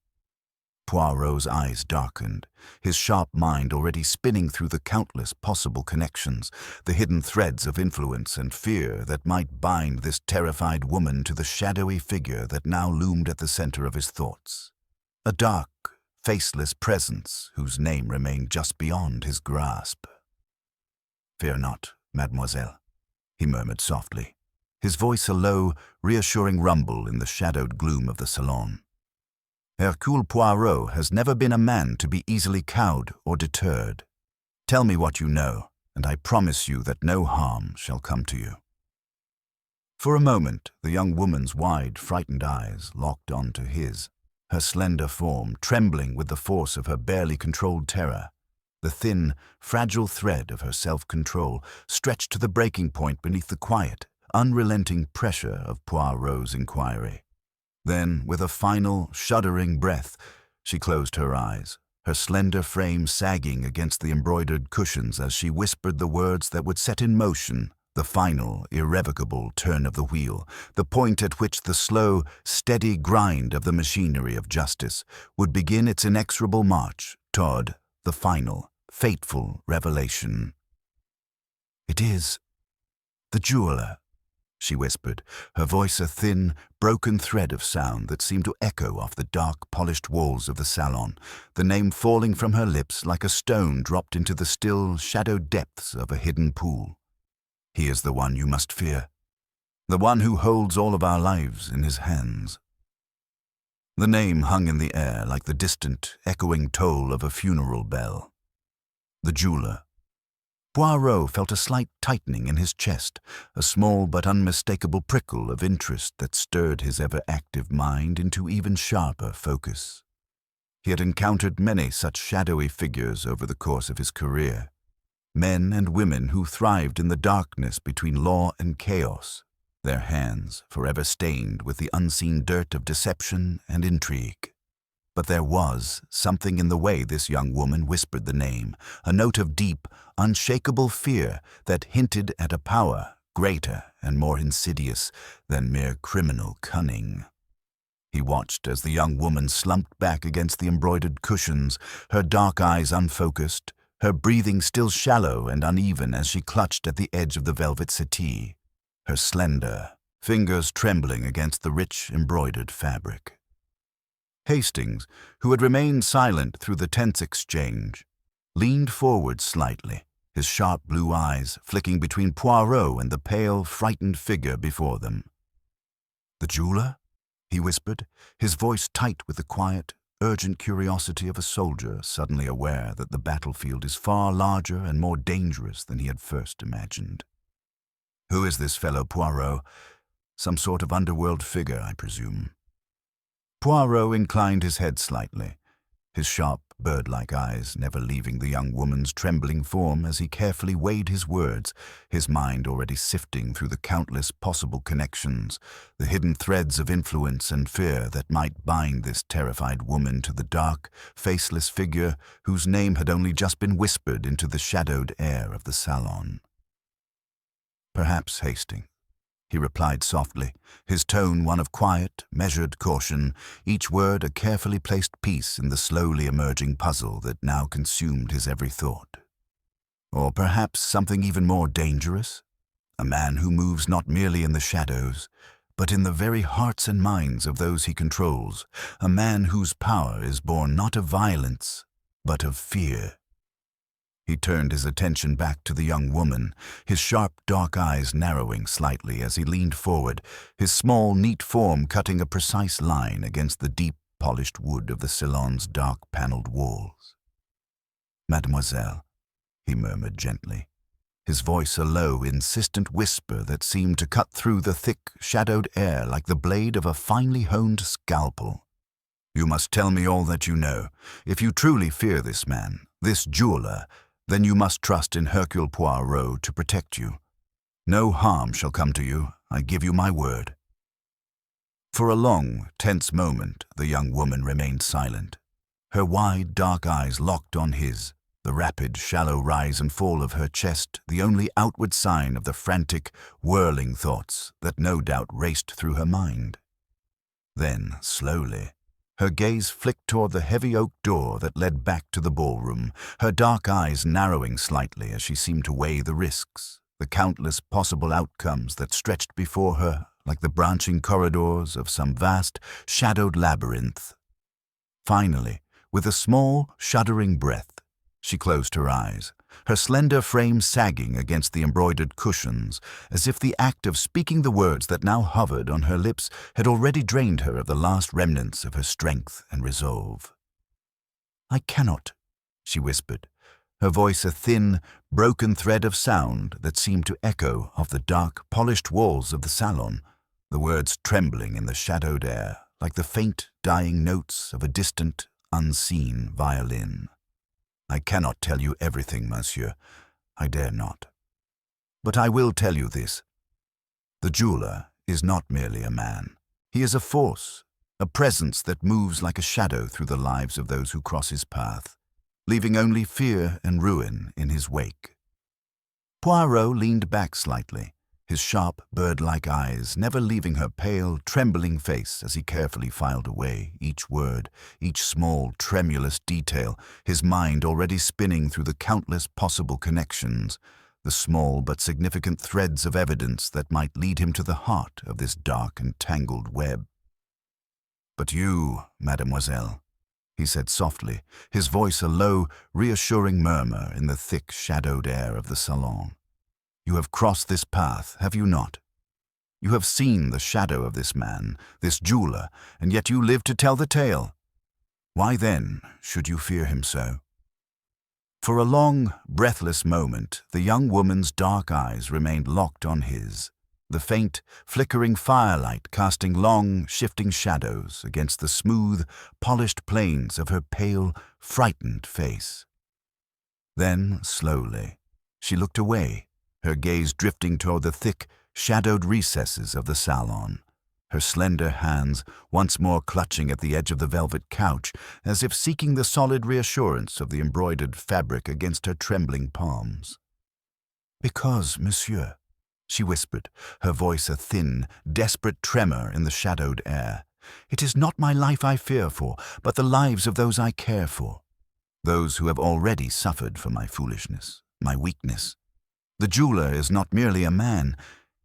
Poirot's eyes darkened, his sharp mind already spinning through the countless possible connections, the hidden threads of influence and fear that might bind this terrified woman to the shadowy figure that now loomed at the center of his thoughts. A dark, faceless presence whose name remained just beyond his grasp. "Fear not, mademoiselle," he murmured softly, his voice a low, reassuring rumble in the shadowed gloom of the salon. "Hercule Poirot has never been a man to be easily cowed or deterred. Tell me what you know, and I promise you that no harm shall come to you." For a moment, the young woman's wide, frightened eyes locked onto his, her slender form trembling with the force of her barely controlled terror. The thin, fragile thread of her self-control stretched to the breaking point beneath the quiet, unrelenting pressure of Poirot's inquiry. Then, with a final, shuddering breath, she closed her eyes, her slender frame sagging against the embroidered cushions as she whispered the words that would set in motion the final, irrevocable turn of the wheel, the point at which the slow, steady grind of the machinery of justice would begin its inexorable march toward the final, fateful revelation. "It is the jeweler," she whispered, her voice a thin, broken thread of sound that seemed to echo off the dark, polished walls of the salon, the name falling from her lips like a stone dropped into the still, shadowed depths of a hidden pool. "He is the one you must fear, the one who holds all of our lives in his hands." The name hung in the air like the distant, echoing toll of a funeral bell. The jeweler. Poirot felt a slight tightening in his chest, a small but unmistakable prickle of interest that stirred his ever-active mind into even sharper focus. He had encountered many such shadowy figures over the course of his career, men and women who thrived in the darkness between law and chaos, their hands forever stained with the unseen dirt of deception and intrigue. But there was something in the way this young woman whispered the name, a note of deep, unshakable fear that hinted at a power greater and more insidious than mere criminal cunning. He watched as the young woman slumped back against the embroidered cushions, her dark eyes unfocused, her breathing still shallow and uneven as she clutched at the edge of the velvet settee, her slender fingers trembling against the rich embroidered fabric. Hastings, who had remained silent through the tense exchange, leaned forward slightly, his sharp blue eyes flicking between Poirot and the pale, frightened figure before them. "The jeweler?" he whispered, his voice tight with the quiet, urgent curiosity of a soldier suddenly aware that the battlefield is far larger and more dangerous than he had first imagined. "Who is this fellow Poirot? Some sort of underworld figure, I presume." Poirot inclined his head slightly, his sharp, bird-like eyes never leaving the young woman's trembling form as he carefully weighed his words, his mind already sifting through the countless possible connections, the hidden threads of influence and fear that might bind this terrified woman to the dark, faceless figure whose name had only just been whispered into the shadowed air of the salon. "Perhaps, Hastings," he replied softly, his tone one of quiet, measured caution, each word a carefully placed piece in the slowly emerging puzzle that now consumed his every thought. "Or perhaps something even more dangerous? A man who moves not merely in the shadows, but in the very hearts and minds of those he controls, a man whose power is born not of violence, but of fear." He turned his attention back to the young woman, his sharp, dark eyes narrowing slightly as he leaned forward, his small, neat form cutting a precise line against the deep, polished wood of the salon's dark, paneled walls. "Mademoiselle," he murmured gently, his voice a low, insistent whisper that seemed to cut through the thick, shadowed air like the blade of a finely honed scalpel. "You must tell me all that you know. If you truly fear this man, this jeweler, then you must trust in Hercule Poirot to protect you. No harm shall come to you, I give you my word." For a long, tense moment, the young woman remained silent, her wide, dark eyes locked on his, the rapid, shallow rise and fall of her chest the only outward sign of the frantic, whirling thoughts that no doubt raced through her mind. Then, slowly, her gaze flicked toward the heavy oak door that led back to the ballroom, her dark eyes narrowing slightly as she seemed to weigh the risks, the countless possible outcomes that stretched before her like the branching corridors of some vast, shadowed labyrinth. Finally, with a small, shuddering breath, she closed her eyes, her slender frame sagging against the embroidered cushions, as if the act of speaking the words that now hovered on her lips had already drained her of the last remnants of her strength and resolve. "I cannot," she whispered, her voice a thin, broken thread of sound that seemed to echo off the dark, polished walls of the salon, the words trembling in the shadowed air like the faint, dying notes of a distant, unseen violin. "I cannot tell you everything, monsieur. I dare not. But I will tell you this. The jeweler is not merely a man. He is a force, a presence that moves like a shadow through the lives of those who cross his path, leaving only fear and ruin in his wake." Poirot leaned back slightly, his sharp, bird-like eyes never leaving her pale, trembling face as he carefully filed away each word, each small, tremulous detail, his mind already spinning through the countless possible connections, the small but significant threads of evidence that might lead him to the heart of this dark and tangled web. "But you, mademoiselle," he said softly, his voice a low, reassuring murmur in the thick, shadowed air of the salon. "You have crossed this path, have you not? You have seen the shadow of this man, this jeweler, and yet you live to tell the tale. Why then should you fear him so?" For a long, breathless moment, the young woman's dark eyes remained locked on his, the faint, flickering firelight casting long, shifting shadows against the smooth, polished planes of her pale, frightened face. Then, slowly, she looked away, her gaze drifting toward the thick, shadowed recesses of the salon, her slender hands once more clutching at the edge of the velvet couch, as if seeking the solid reassurance of the embroidered fabric against her trembling palms. "Because, monsieur," she whispered, her voice a thin, desperate tremor in the shadowed air, "it is not my life I fear for, but the lives of those I care for, those who have already suffered for my foolishness, my weakness. The jeweler is not merely a man.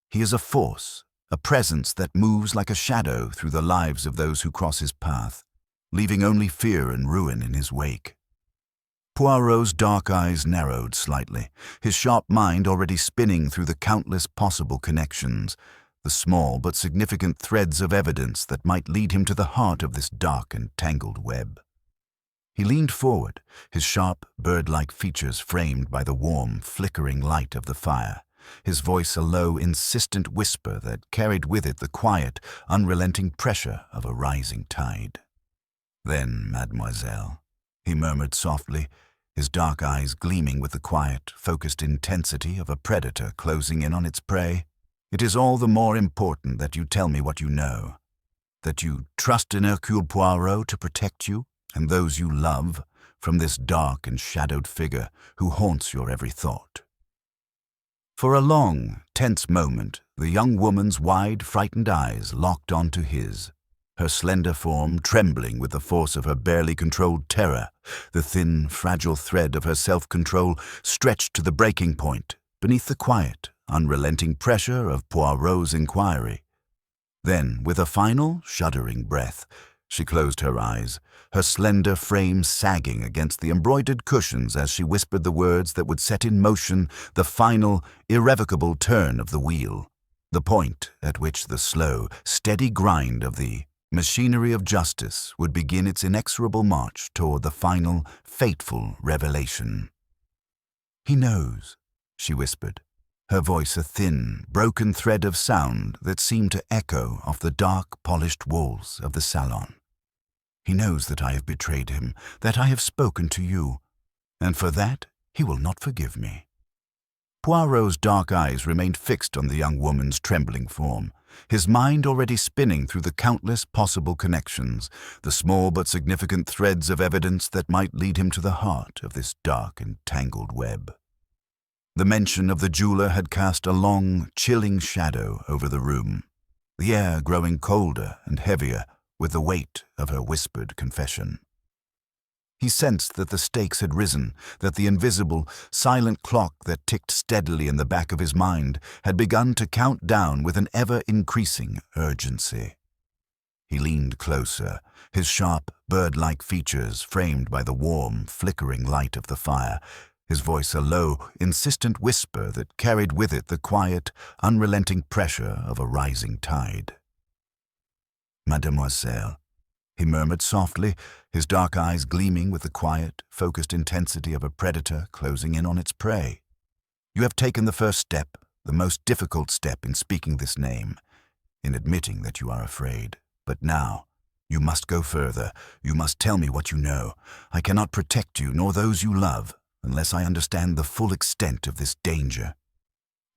He is a force, a presence that moves like a shadow through the lives of those who cross his path, leaving only fear and ruin in his wake." Poirot's dark eyes narrowed slightly, his sharp mind already spinning through the countless possible connections, the small but significant threads of evidence that might lead him to the heart of this dark and tangled web. He leaned forward, his sharp, bird-like features framed by the warm, flickering light of the fire, his voice a low, insistent whisper that carried with it the quiet, unrelenting pressure of a rising tide. "Then, mademoiselle," he murmured softly, his dark eyes gleaming with the quiet, focused intensity of a predator closing in on its prey, "it is all the more important that you tell me what you know, that you trust in Hercule Poirot to protect you and those you love from this dark and shadowed figure who haunts your every thought." For a long, tense moment, the young woman's wide, frightened eyes locked onto his, her slender form trembling with the force of her barely controlled terror, the thin, fragile thread of her self-control stretched to the breaking point beneath the quiet, unrelenting pressure of Poirot's inquiry. Then, with a final, shuddering breath, she closed her eyes, her slender frame sagging against the embroidered cushions as she whispered the words that would set in motion the final, irrevocable turn of the wheel, the point at which the slow, steady grind of the machinery of justice would begin its inexorable march toward the final, fateful revelation. "He knows," she whispered, her voice a thin, broken thread of sound that seemed to echo off the dark, polished walls of the salon. "He knows that I have betrayed him, that I have spoken to you, and for that he will not forgive me." Poirot's dark eyes remained fixed on the young woman's trembling form, his mind already spinning through the countless possible connections, the small but significant threads of evidence that might lead him to the heart of this dark and tangled web. The mention of the jeweler had cast a long, chilling shadow over the room, the air growing colder and heavier with the weight of her whispered confession. He sensed that the stakes had risen, that the invisible, silent clock that ticked steadily in the back of his mind had begun to count down with an ever-increasing urgency. He leaned closer, his sharp, bird-like features framed by the warm, flickering light of the fire, his voice a low, insistent whisper that carried with it the quiet, unrelenting pressure of a rising tide. "Mademoiselle," he murmured softly, his dark eyes gleaming with the quiet, focused intensity of a predator closing in on its prey. "You have taken the first step, the most difficult step in speaking this name, in admitting that you are afraid. But now, you must go further. You must tell me what you know. I cannot protect you, nor those you love, unless I understand the full extent of this danger."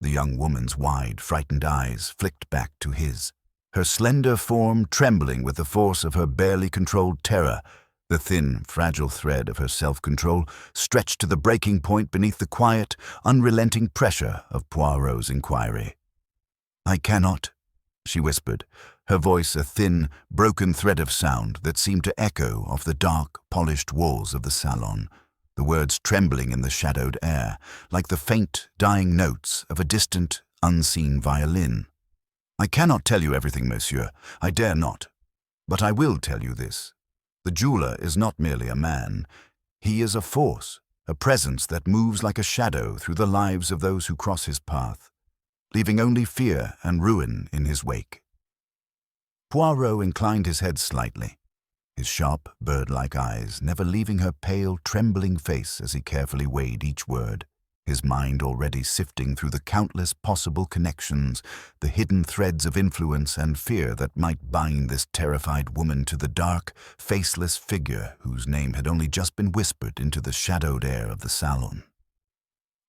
The young woman's wide, frightened eyes flicked back to his, her slender form trembling with the force of her barely controlled terror, the thin, fragile thread of her self-control stretched to the breaking point beneath the quiet, unrelenting pressure of Poirot's inquiry. "I cannot," she whispered, her voice a thin, broken thread of sound that seemed to echo off the dark, polished walls of the salon, the words trembling in the shadowed air, like the faint, dying notes of a distant, unseen violin. "I cannot tell you everything, monsieur. I dare not. But I will tell you this. The jeweler is not merely a man. He is a force, a presence that moves like a shadow through the lives of those who cross his path, leaving only fear and ruin in his wake." Poirot inclined his head slightly, his sharp, bird-like eyes never leaving her pale, trembling face as he carefully weighed each word, his mind already sifting through the countless possible connections, the hidden threads of influence and fear that might bind this terrified woman to the dark, faceless figure whose name had only just been whispered into the shadowed air of the salon.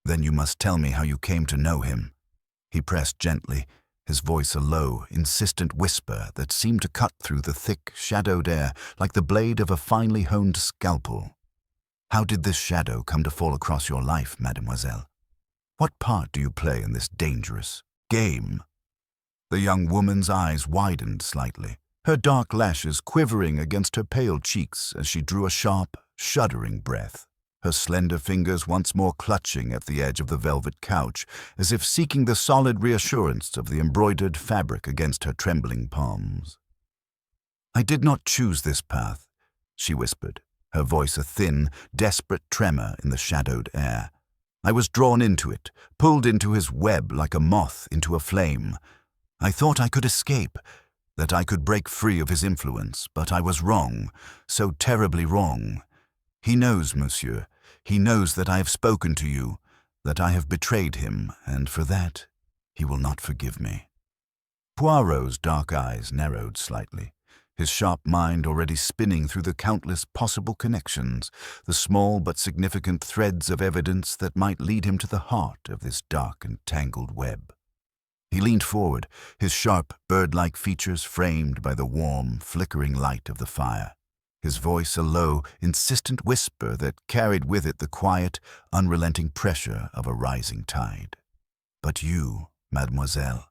"Then you must tell me how you came to know him," he pressed gently, his voice a low, insistent whisper that seemed to cut through the thick, shadowed air like the blade of a finely honed scalpel. "How did this shadow come to fall across your life, mademoiselle? What part do you play in this dangerous game?" The young woman's eyes widened slightly, her dark lashes quivering against her pale cheeks as she drew a sharp, shuddering breath, her slender fingers once more clutching at the edge of the velvet couch, as if seeking the solid reassurance of the embroidered fabric against her trembling palms. "I did not choose this path," she whispered, her voice a thin, desperate tremor in the shadowed air. "I was drawn into it, pulled into his web like a moth into a flame. I thought I could escape, that I could break free of his influence, but I was wrong, so terribly wrong. He knows, monsieur, he knows that I have spoken to you, that I have betrayed him, and for that he will not forgive me." Poirot's dark eyes narrowed slightly, his sharp mind already spinning through the countless possible connections, the small but significant threads of evidence that might lead him to the heart of this dark and tangled web. He leaned forward, his sharp, bird-like features framed by the warm, flickering light of the fire, his voice a low, insistent whisper that carried with it the quiet, unrelenting pressure of a rising tide. "But you, mademoiselle,"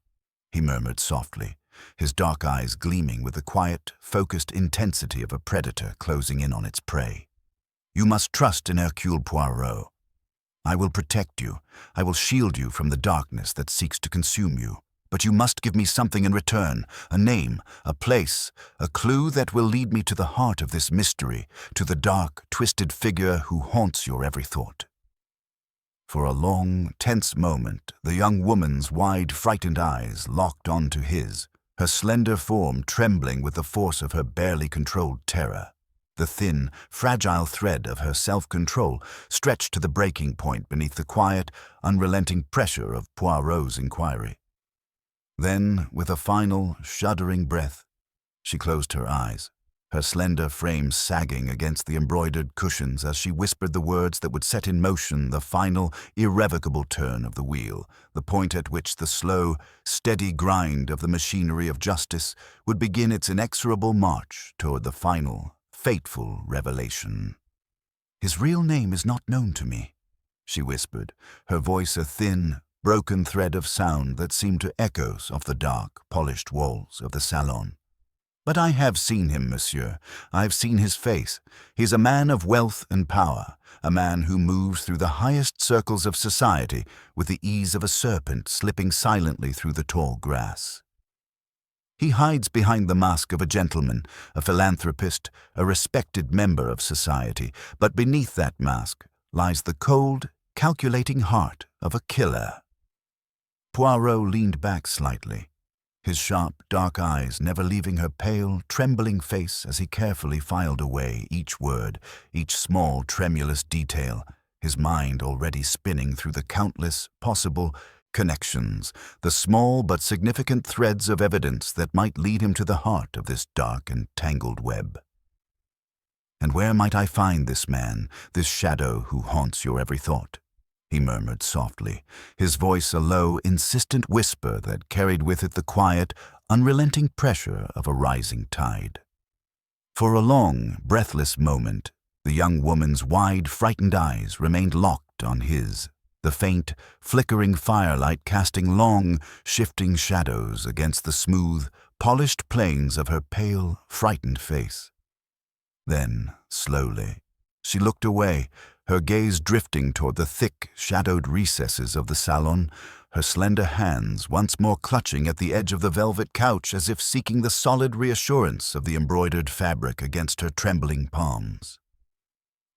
he murmured softly, his dark eyes gleaming with the quiet, focused intensity of a predator closing in on its prey. "You must trust in Hercule Poirot. I will protect you. I will shield you from the darkness that seeks to consume you. But you must give me something in return, a name, a place, a clue that will lead me to the heart of this mystery, to the dark, twisted figure who haunts your every thought." For a long, tense moment, the young woman's wide, frightened eyes locked onto his, her slender form trembling with the force of her barely controlled terror. The thin, fragile thread of her self-control stretched to the breaking point beneath the quiet, unrelenting pressure of Poirot's inquiry. Then, with a final, shuddering breath, she closed her eyes, her slender frame sagging against the embroidered cushions as she whispered the words that would set in motion the final, irrevocable turn of the wheel, the point at which the slow, steady grind of the machinery of justice would begin its inexorable march toward the final, fateful revelation. "His real name is not known to me," she whispered, her voice a thin, broken thread of sound that seemed to echo off the dark, polished walls of the salon. "But I have seen him, monsieur. I have seen his face. He's a man of wealth and power, a man who moves through the highest circles of society with the ease of a serpent slipping silently through the tall grass. He hides behind the mask of a gentleman, a philanthropist, a respected member of society, but beneath that mask lies the cold, calculating heart of a killer." Poirot leaned back slightly, his sharp, dark eyes never leaving her pale, trembling face as he carefully filed away each word, each small, tremulous detail, his mind already spinning through the countless, possible connections, the small but significant threads of evidence that might lead him to the heart of this dark and tangled web. "And where might I find this man, this shadow who haunts your every thought?" he murmured softly, his voice a low, insistent whisper that carried with it the quiet, unrelenting pressure of a rising tide. For a long, breathless moment, the young woman's wide, frightened eyes remained locked on his, the faint, flickering firelight casting long, shifting shadows against the smooth, polished planes of her pale, frightened face. Then, slowly, she looked away, her gaze drifting toward the thick, shadowed recesses of the salon, her slender hands once more clutching at the edge of the velvet couch as if seeking the solid reassurance of the embroidered fabric against her trembling palms.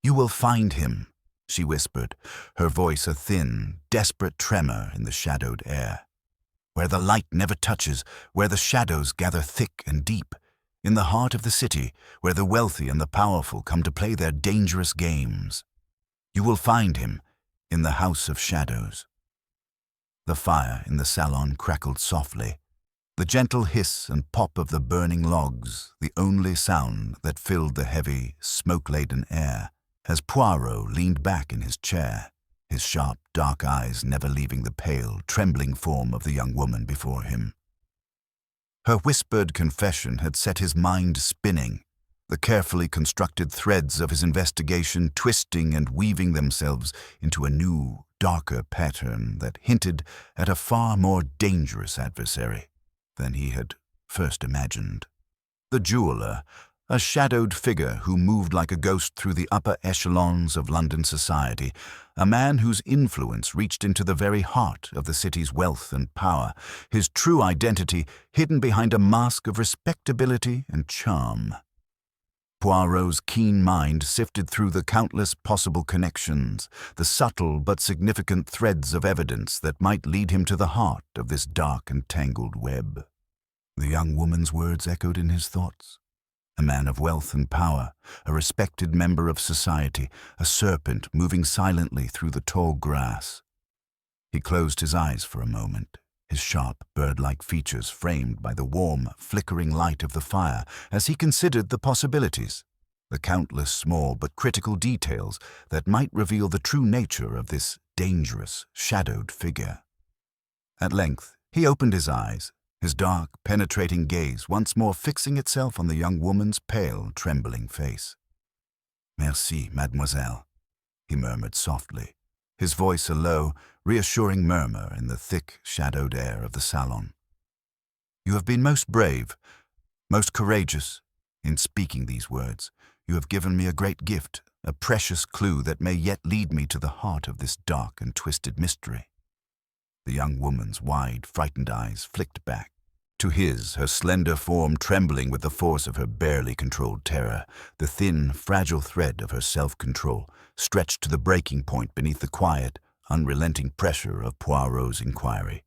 "You will find him," she whispered, her voice a thin, desperate tremor in the shadowed air. "Where the light never touches, where the shadows gather thick and deep, in the heart of the city, where the wealthy and the powerful come to play their dangerous games. You will find him in the House of Shadows." The fire in the salon crackled softly, the gentle hiss and pop of the burning logs, the only sound that filled the heavy, smoke-laden air, as Poirot leaned back in his chair, his sharp, dark eyes never leaving the pale, trembling form of the young woman before him. Her whispered confession had set his mind spinning, the carefully constructed threads of his investigation twisting and weaving themselves into a new, darker pattern that hinted at a far more dangerous adversary than he had first imagined. The jeweler, a shadowed figure who moved like a ghost through the upper echelons of London society, a man whose influence reached into the very heart of the city's wealth and power, his true identity hidden behind a mask of respectability and charm. Poirot's keen mind sifted through the countless possible connections, the subtle but significant threads of evidence that might lead him to the heart of this dark and tangled web. The young woman's words echoed in his thoughts. A man of wealth and power, a respected member of society, a serpent moving silently through the tall grass. He closed his eyes for a moment, his sharp, bird-like features framed by the warm, flickering light of the fire as he considered the possibilities, the countless small but critical details that might reveal the true nature of this dangerous, shadowed figure. At length, he opened his eyes, his dark, penetrating gaze once more fixing itself on the young woman's pale, trembling face. "Merci, mademoiselle," he murmured softly, his voice a low, reassuring murmur in the thick, shadowed air of the salon. "You have been most brave, most courageous. In speaking these words, you have given me a great gift, a precious clue that may yet lead me to the heart of this dark and twisted mystery." The young woman's wide, frightened eyes flicked back to his, her slender form trembling with the force of her barely controlled terror, the thin, fragile thread of her self-control stretched to the breaking point beneath the quiet, unrelenting pressure of Poirot's inquiry.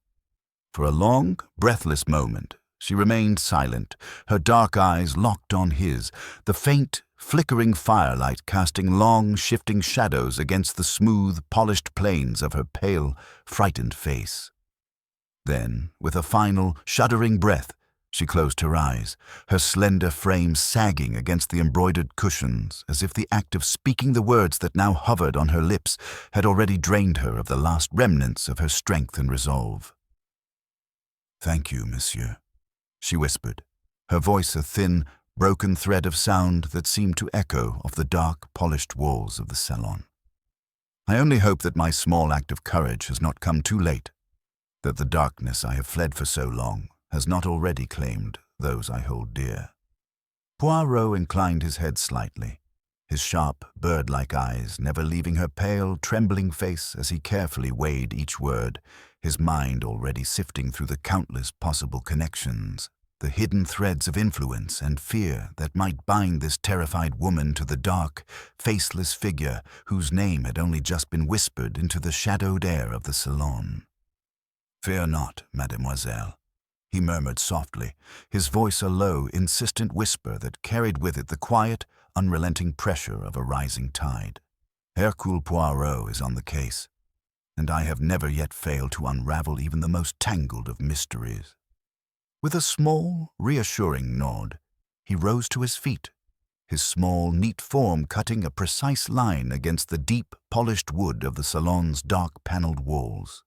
For a long, breathless moment, she remained silent, her dark eyes locked on his, the faint, flickering firelight casting long, shifting shadows against the smooth, polished planes of her pale, frightened face. Then, with a final, shuddering breath, She closed her eyes, her slender frame sagging against the embroidered cushions, as if the act of speaking the words that now hovered on her lips had already drained her of the last remnants of her strength and resolve. "Thank you, monsieur," she whispered, her voice a thin, broken thread of sound that seemed to echo off the dark, polished walls of the salon. "I only hope that my small act of courage has not come too late, that the darkness I have fled for so long has not already claimed those I hold dear." Poirot inclined his head slightly, his sharp, bird-like eyes never leaving her pale, trembling face as he carefully weighed each word, his mind already sifting through the countless possible connections, the hidden threads of influence and fear that might bind this terrified woman to the dark, faceless figure whose name had only just been whispered into the shadowed air of the salon. "Fear not, mademoiselle," he murmured softly, his voice a low, insistent whisper that carried with it the quiet, unrelenting pressure of a rising tide. "Hercule Poirot is on the case, and I have never yet failed to unravel even the most tangled of mysteries." With a small, reassuring nod, he rose to his feet, his small, neat form cutting a precise line against the deep, polished wood of the salon's dark-paneled walls.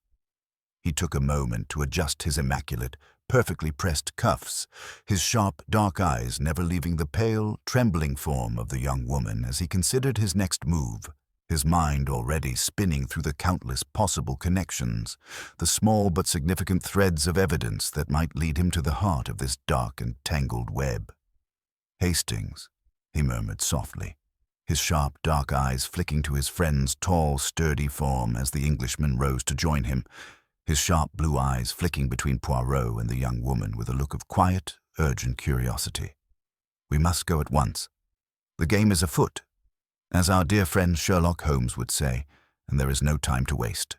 He took a moment to adjust his immaculate, perfectly pressed cuffs, his sharp, dark eyes never leaving the pale, trembling form of the young woman as he considered his next move, his mind already spinning through the countless possible connections, the small but significant threads of evidence that might lead him to the heart of this dark and tangled web. "Hastings," he murmured softly, his sharp, dark eyes flicking to his friend's tall, sturdy form as the Englishman rose to join him, his sharp blue eyes flicking between Poirot and the young woman with a look of quiet, urgent curiosity. "We must go at once. The game is afoot, as our dear friend Sherlock Holmes would say, and there is no time to waste."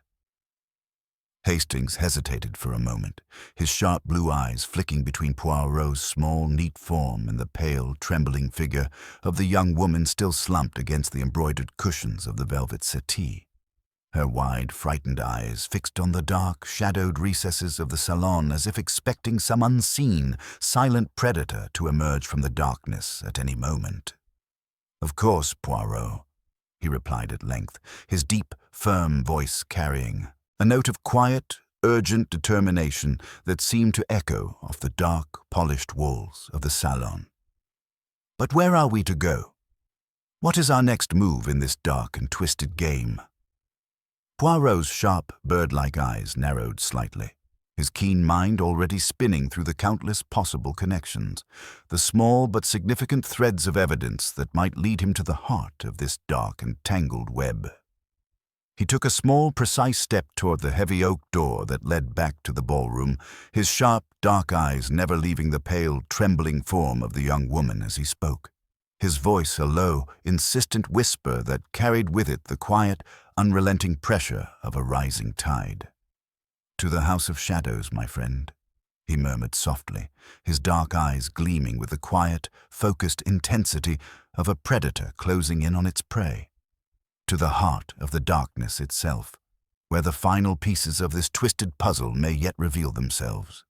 Hastings hesitated for a moment, his sharp blue eyes flicking between Poirot's small, neat form and the pale, trembling figure of the young woman still slumped against the embroidered cushions of the velvet settee, her wide, frightened eyes fixed on the dark, shadowed recesses of the salon as if expecting some unseen, silent predator to emerge from the darkness at any moment. "Of course, Poirot," he replied at length, his deep, firm voice carrying a note of quiet, urgent determination that seemed to echo off the dark, polished walls of the salon. "But where are we to go? What is our next move in this dark and twisted game?" Poirot's sharp, bird-like eyes narrowed slightly, his keen mind already spinning through the countless possible connections, the small but significant threads of evidence that might lead him to the heart of this dark and tangled web. He took a small, precise step toward the heavy oak door that led back to the ballroom, his sharp, dark eyes never leaving the pale, trembling form of the young woman as he spoke, his voice a low, insistent whisper that carried with it the quiet, unrelenting pressure of a rising tide. "To the House of Shadows, my friend," he murmured softly, his dark eyes gleaming with the quiet, focused intensity of a predator closing in on its prey. "To the heart of the darkness itself, where the final pieces of this twisted puzzle may yet reveal themselves."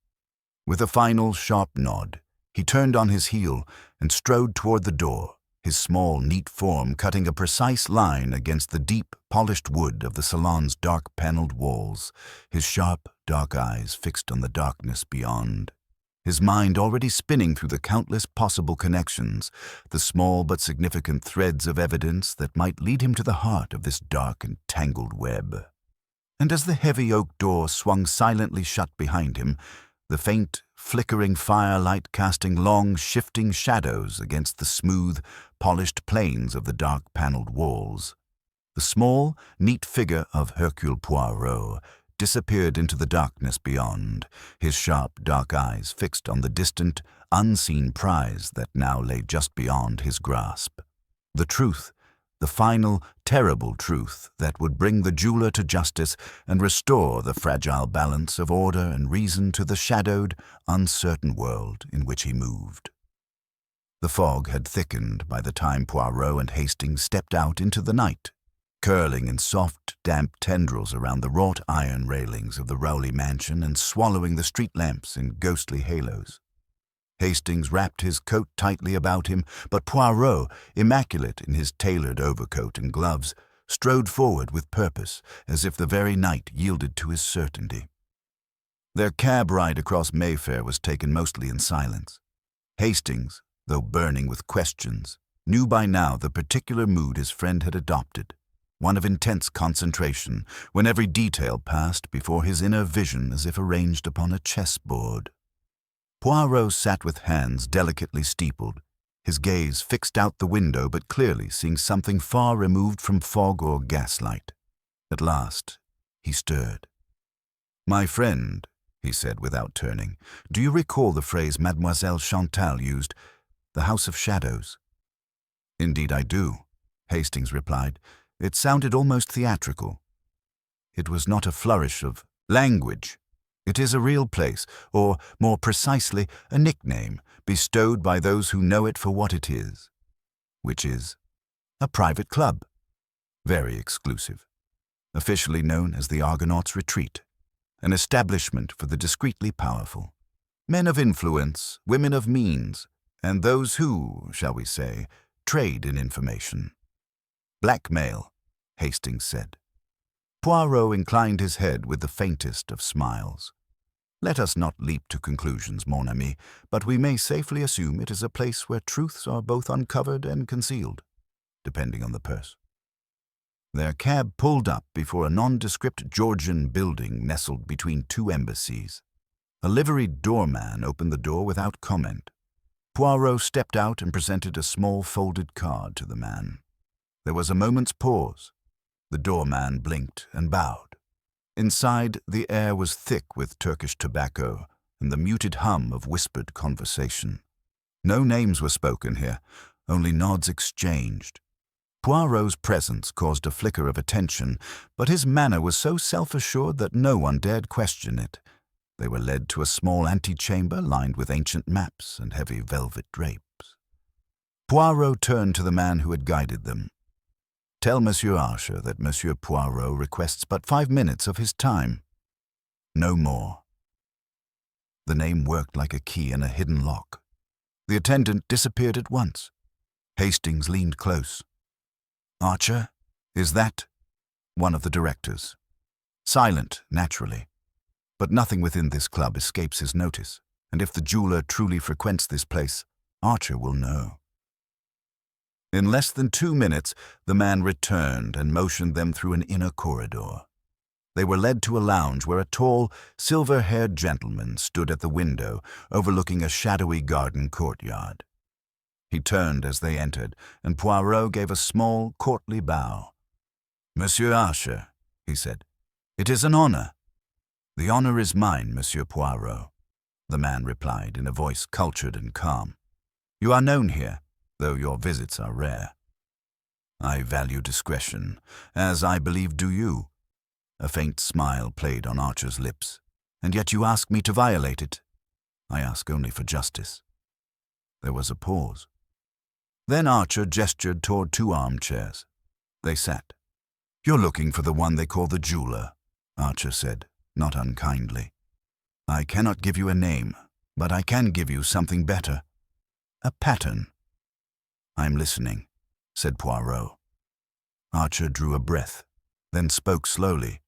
With a final, sharp nod, he turned on his heel and strode toward the door, his small, neat form cutting a precise line against the deep, polished wood of the salon's dark-paneled walls, his sharp, dark eyes fixed on the darkness beyond, his mind already spinning through the countless possible connections, the small but significant threads of evidence that might lead him to the heart of this dark and tangled web. And as the heavy oak door swung silently shut behind him, the faint, flickering firelight casting long, shifting shadows against the smooth, polished planes of the dark-paneled walls, the small, neat figure of Hercule Poirot disappeared into the darkness beyond, his sharp, dark eyes fixed on the distant, unseen prize that now lay just beyond his grasp. The truth, the final, terrible truth that would bring the jeweler to justice and restore the fragile balance of order and reason to the shadowed, uncertain world in which he moved. The fog had thickened by the time Poirot and Hastings stepped out into the night, curling in soft, damp tendrils around the wrought iron railings of the Rowley mansion and swallowing the street lamps in ghostly halos. Hastings wrapped his coat tightly about him, but Poirot, immaculate in his tailored overcoat and gloves, strode forward with purpose, as if the very night yielded to his certainty. Their cab ride across Mayfair was taken mostly in silence. Hastings, though burning with questions, knew by now the particular mood his friend had adopted, one of intense concentration, when every detail passed before his inner vision as if arranged upon a chessboard. Poirot sat with hands delicately steepled, his gaze fixed out the window but clearly seeing something far removed from fog or gaslight. At last, he stirred. "My friend," he said without turning, "do you recall the phrase Mademoiselle Chantal used, 'the House of Shadows'?" "Indeed I do," Hastings replied. "It sounded almost theatrical. It was not a flourish of language. It is a real place, or, more precisely, a nickname bestowed by those who know it for what it is, which is a private club, very exclusive, officially known as the Argonaut's Retreat, an establishment for the discreetly powerful, men of influence, women of means, and those who, shall we say, trade in information." "Blackmail," Hastings said. Poirot inclined his head with the faintest of smiles. "Let us not leap to conclusions, mon ami, but we may safely assume it is a place where truths are both uncovered and concealed, depending on the purse." Their cab pulled up before a nondescript Georgian building nestled between two embassies. A liveried doorman opened the door without comment. Poirot stepped out and presented a small folded card to the man. There was a moment's pause. The doorman blinked and bowed. Inside, the air was thick with Turkish tobacco and the muted hum of whispered conversation. No names were spoken here, only nods exchanged. Poirot's presence caused a flicker of attention, but his manner was so self-assured that no one dared question it. They were led to a small antechamber lined with ancient maps and heavy velvet drapes. Poirot turned to the man who had guided them. "Tell Monsieur Archer that Monsieur Poirot requests but 5 minutes of his time. No more." The name worked like a key in a hidden lock. The attendant disappeared at once. Hastings leaned close. "Archer, is that?" "One of the directors. Silent, naturally. But nothing within this club escapes his notice, and if the jeweler truly frequents this place, Archer will know." In less than 2 minutes, the man returned and motioned them through an inner corridor. They were led to a lounge where a tall, silver-haired gentleman stood at the window overlooking a shadowy garden courtyard. He turned as they entered, and Poirot gave a small, courtly bow. "Monsieur Archer," he said, "it is an honor." "The honor is mine, Monsieur Poirot," the man replied in a voice cultured and calm. "You are known here, though your visits are rare." "I value discretion, as I believe do you." A faint smile played on Archer's lips. "And yet you ask me to violate it." "I ask only for justice." There was a pause. Then Archer gestured toward 2 armchairs. They sat. "You're looking for the one they call the jeweler," Archer said, not unkindly. "I cannot give you a name, but I can give you something better. A pattern." "I'm listening," said Poirot. Archer drew a breath, then spoke slowly.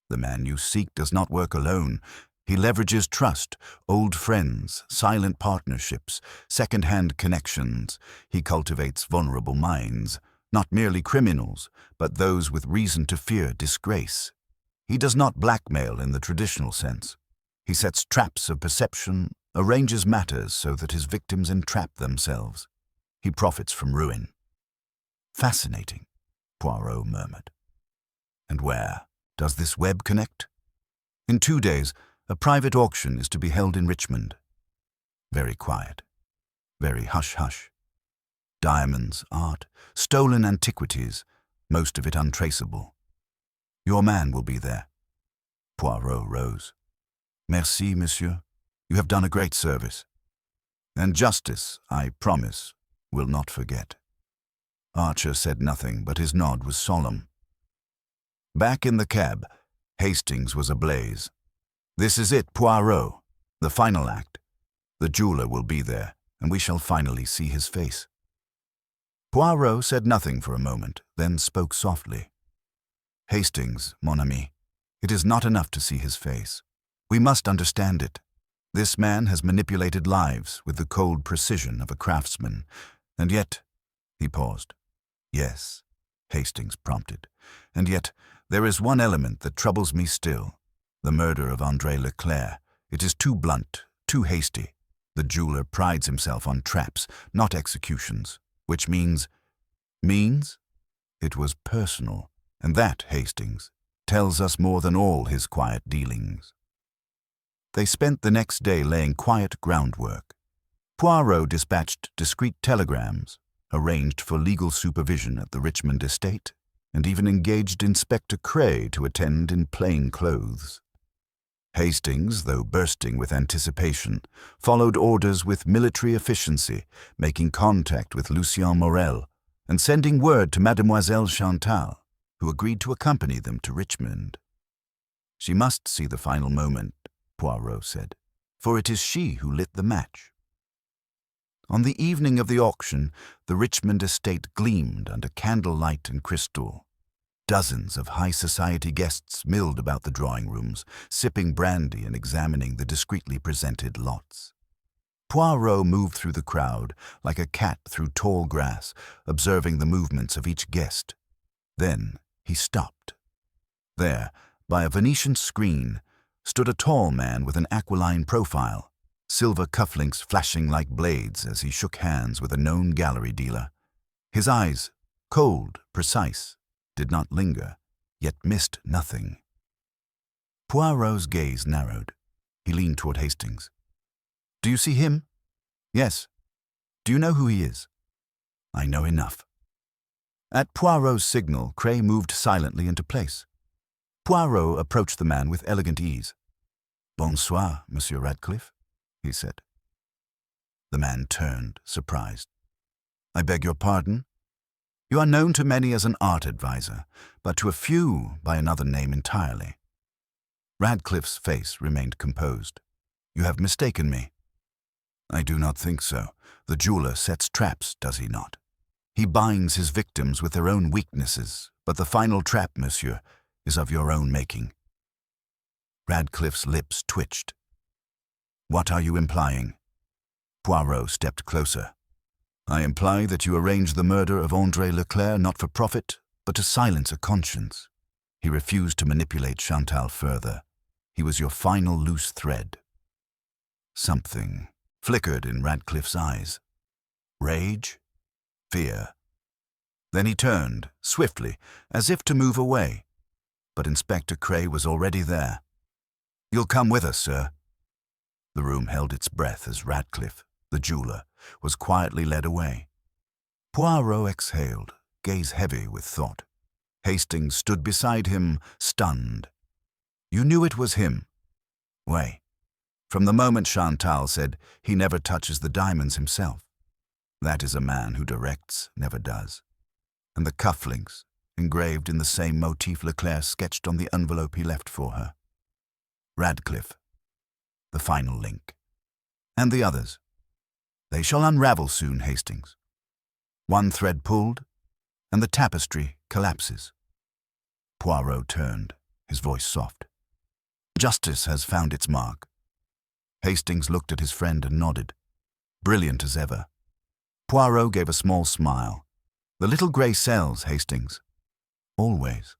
"The man you seek does not work alone. He leverages trust, old friends, silent partnerships, second-hand connections. He cultivates vulnerable minds, not merely criminals, but those with reason to fear disgrace. He does not blackmail in the traditional sense. He sets traps of perception, arranges matters so that his victims entrap themselves. He profits from ruin." "Fascinating," Poirot murmured. "And where does this web connect?" "In 2 days, a private auction is to be held in Richmond." Very quiet, very hush-hush. Diamonds, art, stolen antiquities, most of it untraceable. "Your man will be there." Poirot rose. "Merci, monsieur. You have done a great service. And justice, I promise, will not forget." Archer said nothing, but his nod was solemn. Back in the cab, Hastings was ablaze. "This is it, Poirot. The final act. The jeweler will be there, and we shall finally see his face." Poirot said nothing for a moment, then spoke softly. "Hastings, mon ami, it is not enough to see his face. We must understand it. This man has manipulated lives with the cold precision of a craftsman, and yet—" He paused. "Yes," Hastings prompted, "and yet there is one element that troubles me still. The murder of André Leclerc. It is too blunt, too hasty. The jeweler prides himself on traps, not executions, which means—" "Means? It was personal, and that, Hastings, tells us more than all his quiet dealings." They spent the next day laying quiet groundwork. Poirot dispatched discreet telegrams, arranged for legal supervision at the Richmond estate, and even engaged Inspector Cray to attend in plain clothes. Hastings, though bursting with anticipation, followed orders with military efficiency, making contact with Lucien Morel and sending word to Mademoiselle Chantal, who agreed to accompany them to Richmond. "She must see the final moment," Poirot said, "for it is she who lit the match." On the evening of the auction, the Richmond estate gleamed under candlelight and crystal. Dozens of high society guests milled about the drawing rooms, sipping brandy and examining the discreetly presented lots. Poirot moved through the crowd like a cat through tall grass, observing the movements of each guest. Then he stopped. There, by a Venetian screen, stood a tall man with an aquiline profile, silver cufflinks flashing like blades as he shook hands with a known gallery dealer. His eyes, cold, precise, did not linger, yet missed nothing. Poirot's gaze narrowed. He leaned toward Hastings. "Do you see him?" "Yes." "Do you know who he is?" "I know enough." At Poirot's signal, Cray moved silently into place. Poirot approached the man with elegant ease. "Bonsoir, Monsieur Radcliffe," he said. The man turned, surprised. "I beg your pardon? You are known to many as an art advisor, but to a few by another name entirely." Radcliffe's face remained composed. "You have mistaken me." "I do not think so. The jeweler sets traps, does he not? He binds his victims with their own weaknesses, but the final trap, monsieur, is of your own making." Radcliffe's lips twitched. "What are you implying?" Poirot stepped closer. "I imply that you arranged the murder of André Leclerc not for profit, but to silence a conscience. He refused to manipulate Chantal further. He was your final loose thread." Something flickered in Radcliffe's eyes. Rage? Fear? Then he turned, swiftly, as if to move away. But Inspector Cray was already there. "You'll come with us, sir." The room held its breath as Radcliffe, the jeweler, was quietly led away. Poirot exhaled, gaze heavy with thought. Hastings stood beside him, stunned. "You knew it was him?" "Why, from the moment Chantal said he never touches the diamonds himself. That is a man who directs, never does. And the cufflinks, engraved in the same motif Leclerc sketched on the envelope he left for her. Radcliffe, the final link. And the others. They shall unravel soon, Hastings. One thread pulled, and the tapestry collapses." Poirot turned, his voice soft. "Justice has found its mark." Hastings looked at his friend and nodded. "Brilliant as ever." Poirot gave a small smile. "The little grey cells, Hastings. Always."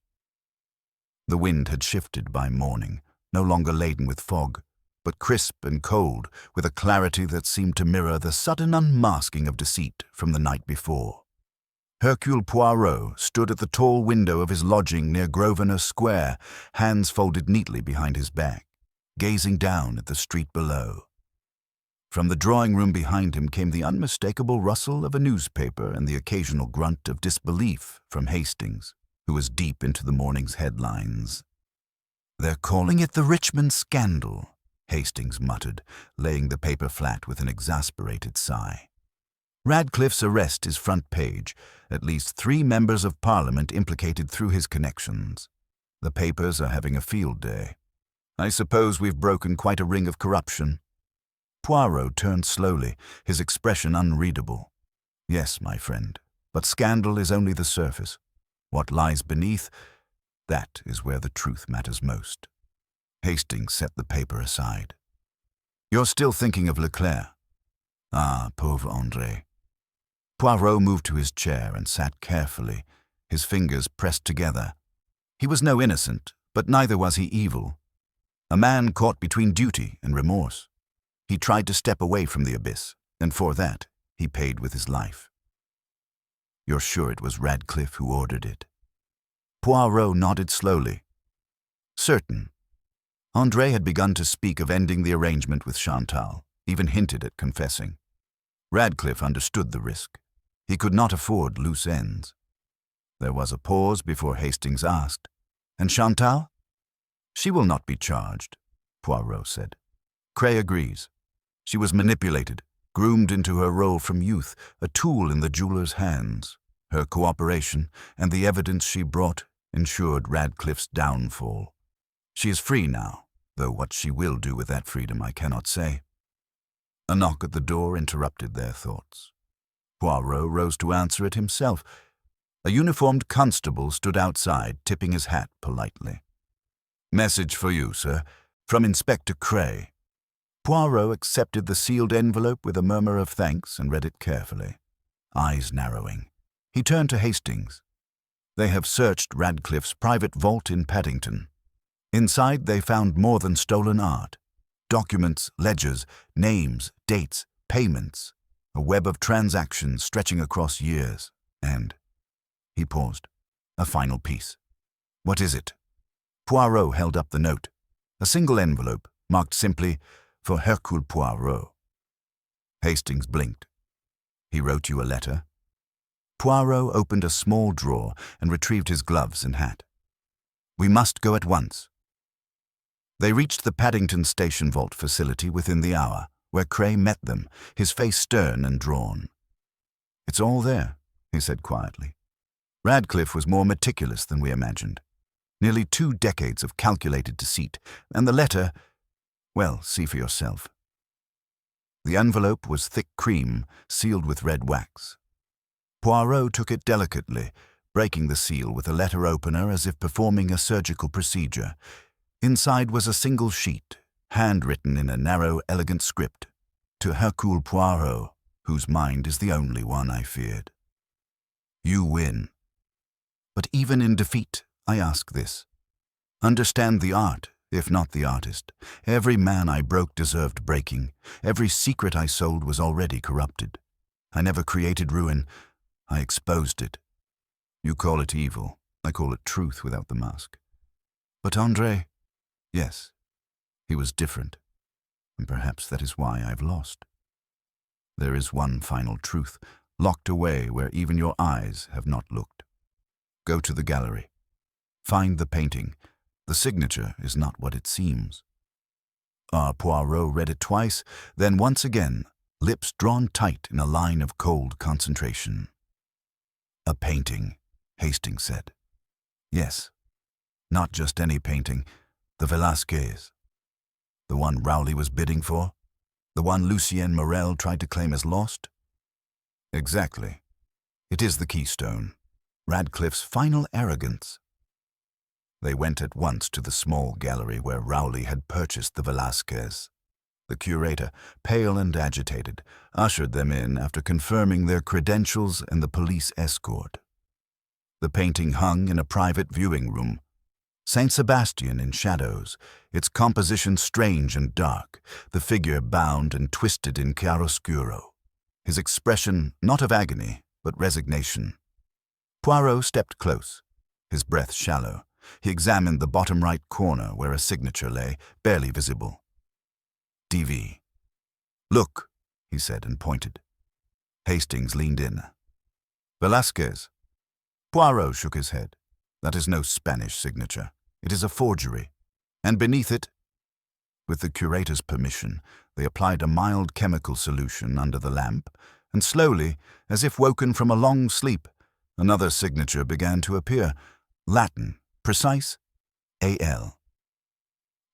The wind had shifted by morning, no longer laden with fog, but crisp and cold, with a clarity that seemed to mirror the sudden unmasking of deceit from the night before. Hercule Poirot stood at the tall window of his lodging near Grosvenor Square, hands folded neatly behind his back, gazing down at the street below. From the drawing-room behind him came the unmistakable rustle of a newspaper and the occasional grunt of disbelief from Hastings, who was deep into the morning's headlines. "They're calling it the Richmond scandal," Hastings muttered, laying the paper flat with an exasperated sigh. "Radcliffe's arrest is front page. At least 3 members of Parliament implicated through his connections. The papers are having a field day. I suppose we've broken quite a ring of corruption." Poirot turned slowly, his expression unreadable. Yes, my friend, but scandal is only the surface. What lies beneath, that is where the truth matters most. Hastings set the paper aside. You're still thinking of Leclerc? Ah, pauvre André. Poirot moved to his chair and sat carefully, his fingers pressed together. He was no innocent, but neither was he evil. A man caught between duty and remorse. He tried to step away from the abyss, and for that, he paid with his life. You're sure it was Radcliffe who ordered it? Poirot nodded slowly. Certain. André had begun to speak of ending the arrangement with Chantal, even hinted at confessing. Radcliffe understood the risk. He could not afford loose ends. There was a pause before Hastings asked, "And Chantal?" "She will not be charged," Poirot said. "Cray agrees. She was manipulated, groomed into her role from youth, a tool in the jeweler's hands. Her cooperation and the evidence she brought ensured Radcliffe's downfall. She is free now, though what she will do with that freedom I cannot say." A knock at the door interrupted their thoughts. Poirot rose to answer it himself. A uniformed constable stood outside, tipping his hat politely. "Message for you, sir, from Inspector Cray." Poirot accepted the sealed envelope with a murmur of thanks and read it carefully, eyes narrowing. He turned to Hastings. "They have searched Radcliffe's private vault in Paddington. Inside they found more than stolen art. Documents, ledgers, names, dates, payments, a web of transactions stretching across years, and—" He paused. "A final piece." "What is it?" Poirot held up the note. A single envelope, marked simply, "For Hercule Poirot." Hastings blinked. "He wrote you a letter?" Poirot opened a small drawer and retrieved his gloves and hat. "We must go at once." They reached the Paddington Station Vault facility within the hour, where Cray met them, his face stern and drawn. "It's all there," he said quietly. "Radcliffe was more meticulous than we imagined. Nearly 2 decades of calculated deceit, and the letter, well, see for yourself." The envelope was thick cream, sealed with red wax. Poirot took it delicately, breaking the seal with a letter opener as if performing a surgical procedure. Inside was a single sheet, handwritten in a narrow, elegant script. "To Hercule Poirot, whose mind is the only one I feared. You win. But even in defeat, I ask this. Understand the art, if not the artist. Every man I broke deserved breaking. Every secret I sold was already corrupted. I never created ruin. I exposed it. You call it evil. I call it truth without the mask. But André, yes, he was different. And perhaps that is why I've lost. There is one final truth, locked away where even your eyes have not looked. Go to the gallery. Find the painting. The signature is not what it seems." Poirot read it twice, then once again, lips drawn tight in a line of cold concentration. "A painting," Hastings said. "Yes, not just any painting, the Velasquez. The one Rowley was bidding for? The one Lucien Morel tried to claim as lost?" "Exactly. It is the keystone. Radcliffe's final arrogance." They went at once to the small gallery where Rowley had purchased the Velasquez. The curator, pale and agitated, ushered them in after confirming their credentials and the police escort. The painting hung in a private viewing room. Saint Sebastian in shadows, its composition strange and dark, the figure bound and twisted in chiaroscuro, his expression not of agony, but resignation. Poirot stepped close, his breath shallow. He examined the bottom right corner where a signature lay, barely visible. "DV. Look," he said and pointed. Hastings leaned in. "Velasquez." Poirot shook his head. "That is no Spanish signature. It is a forgery. And beneath it—" With the curator's permission, they applied a mild chemical solution under the lamp, and slowly, as if woken from a long sleep, another signature began to appear. Latin, precise, A.L.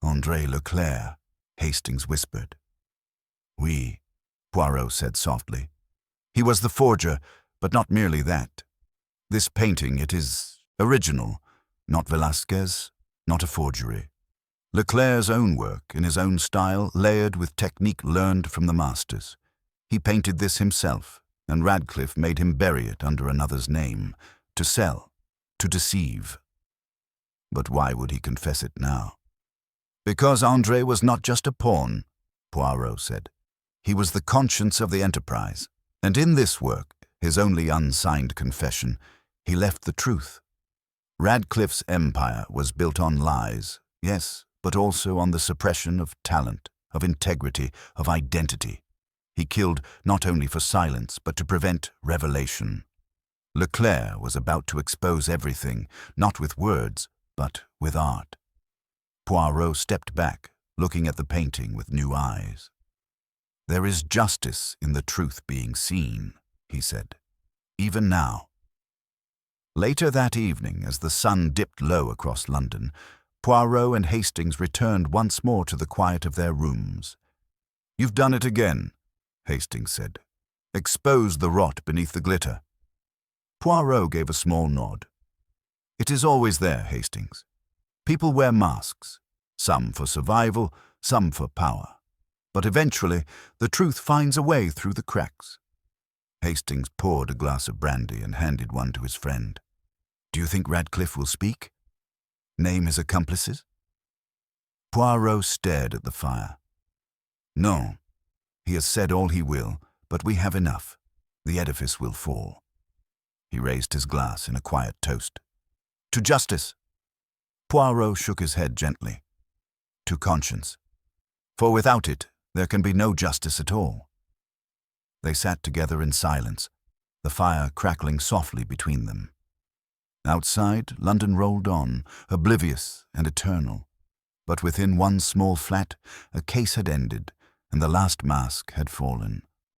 "André Leclerc," Hastings whispered. Oui, Poirot said softly. He was the forger, but not merely that. This painting, it is original, not Velasquez, not a forgery. Leclerc's own work, in his own style, layered with technique learned from the masters. He painted this himself, and Radcliffe made him bury it under another's name, to sell, to deceive. But why would he confess it now? Because André was not just a pawn, Poirot said. He was the conscience of the enterprise, and in this work, his only unsigned confession, he left the truth. Radcliffe's empire was built on lies, yes, but also on the suppression of talent, of integrity, of identity. He killed not only for silence, but to prevent revelation. Leclerc was about to expose everything, not with words, but with art. Poirot stepped back, looking at the painting with new eyes. There is justice in the truth being seen, he said, even now. Later that evening, as the sun dipped low across London, Poirot and Hastings returned once more to the quiet of their rooms. "You've done it again," Hastings said. "Exposed the rot beneath the glitter." Poirot gave a small nod. "It is always there, Hastings. People wear masks, some for survival, some for power. But eventually, the truth finds a way through the cracks." Hastings poured a glass of brandy and handed one to his friend. "Do you think Radcliffe will speak? Name his accomplices?" Poirot stared at the fire. "No. He has said all he will, but we have enough. The edifice will fall." He raised his glass in a quiet toast. "To justice." Poirot shook his head gently. "To conscience. For without it, there can be no justice at all." They sat together in silence, the fire crackling softly between them. Outside, London rolled on, oblivious and eternal. But within one small flat, a case had ended, and the last mask had fallen.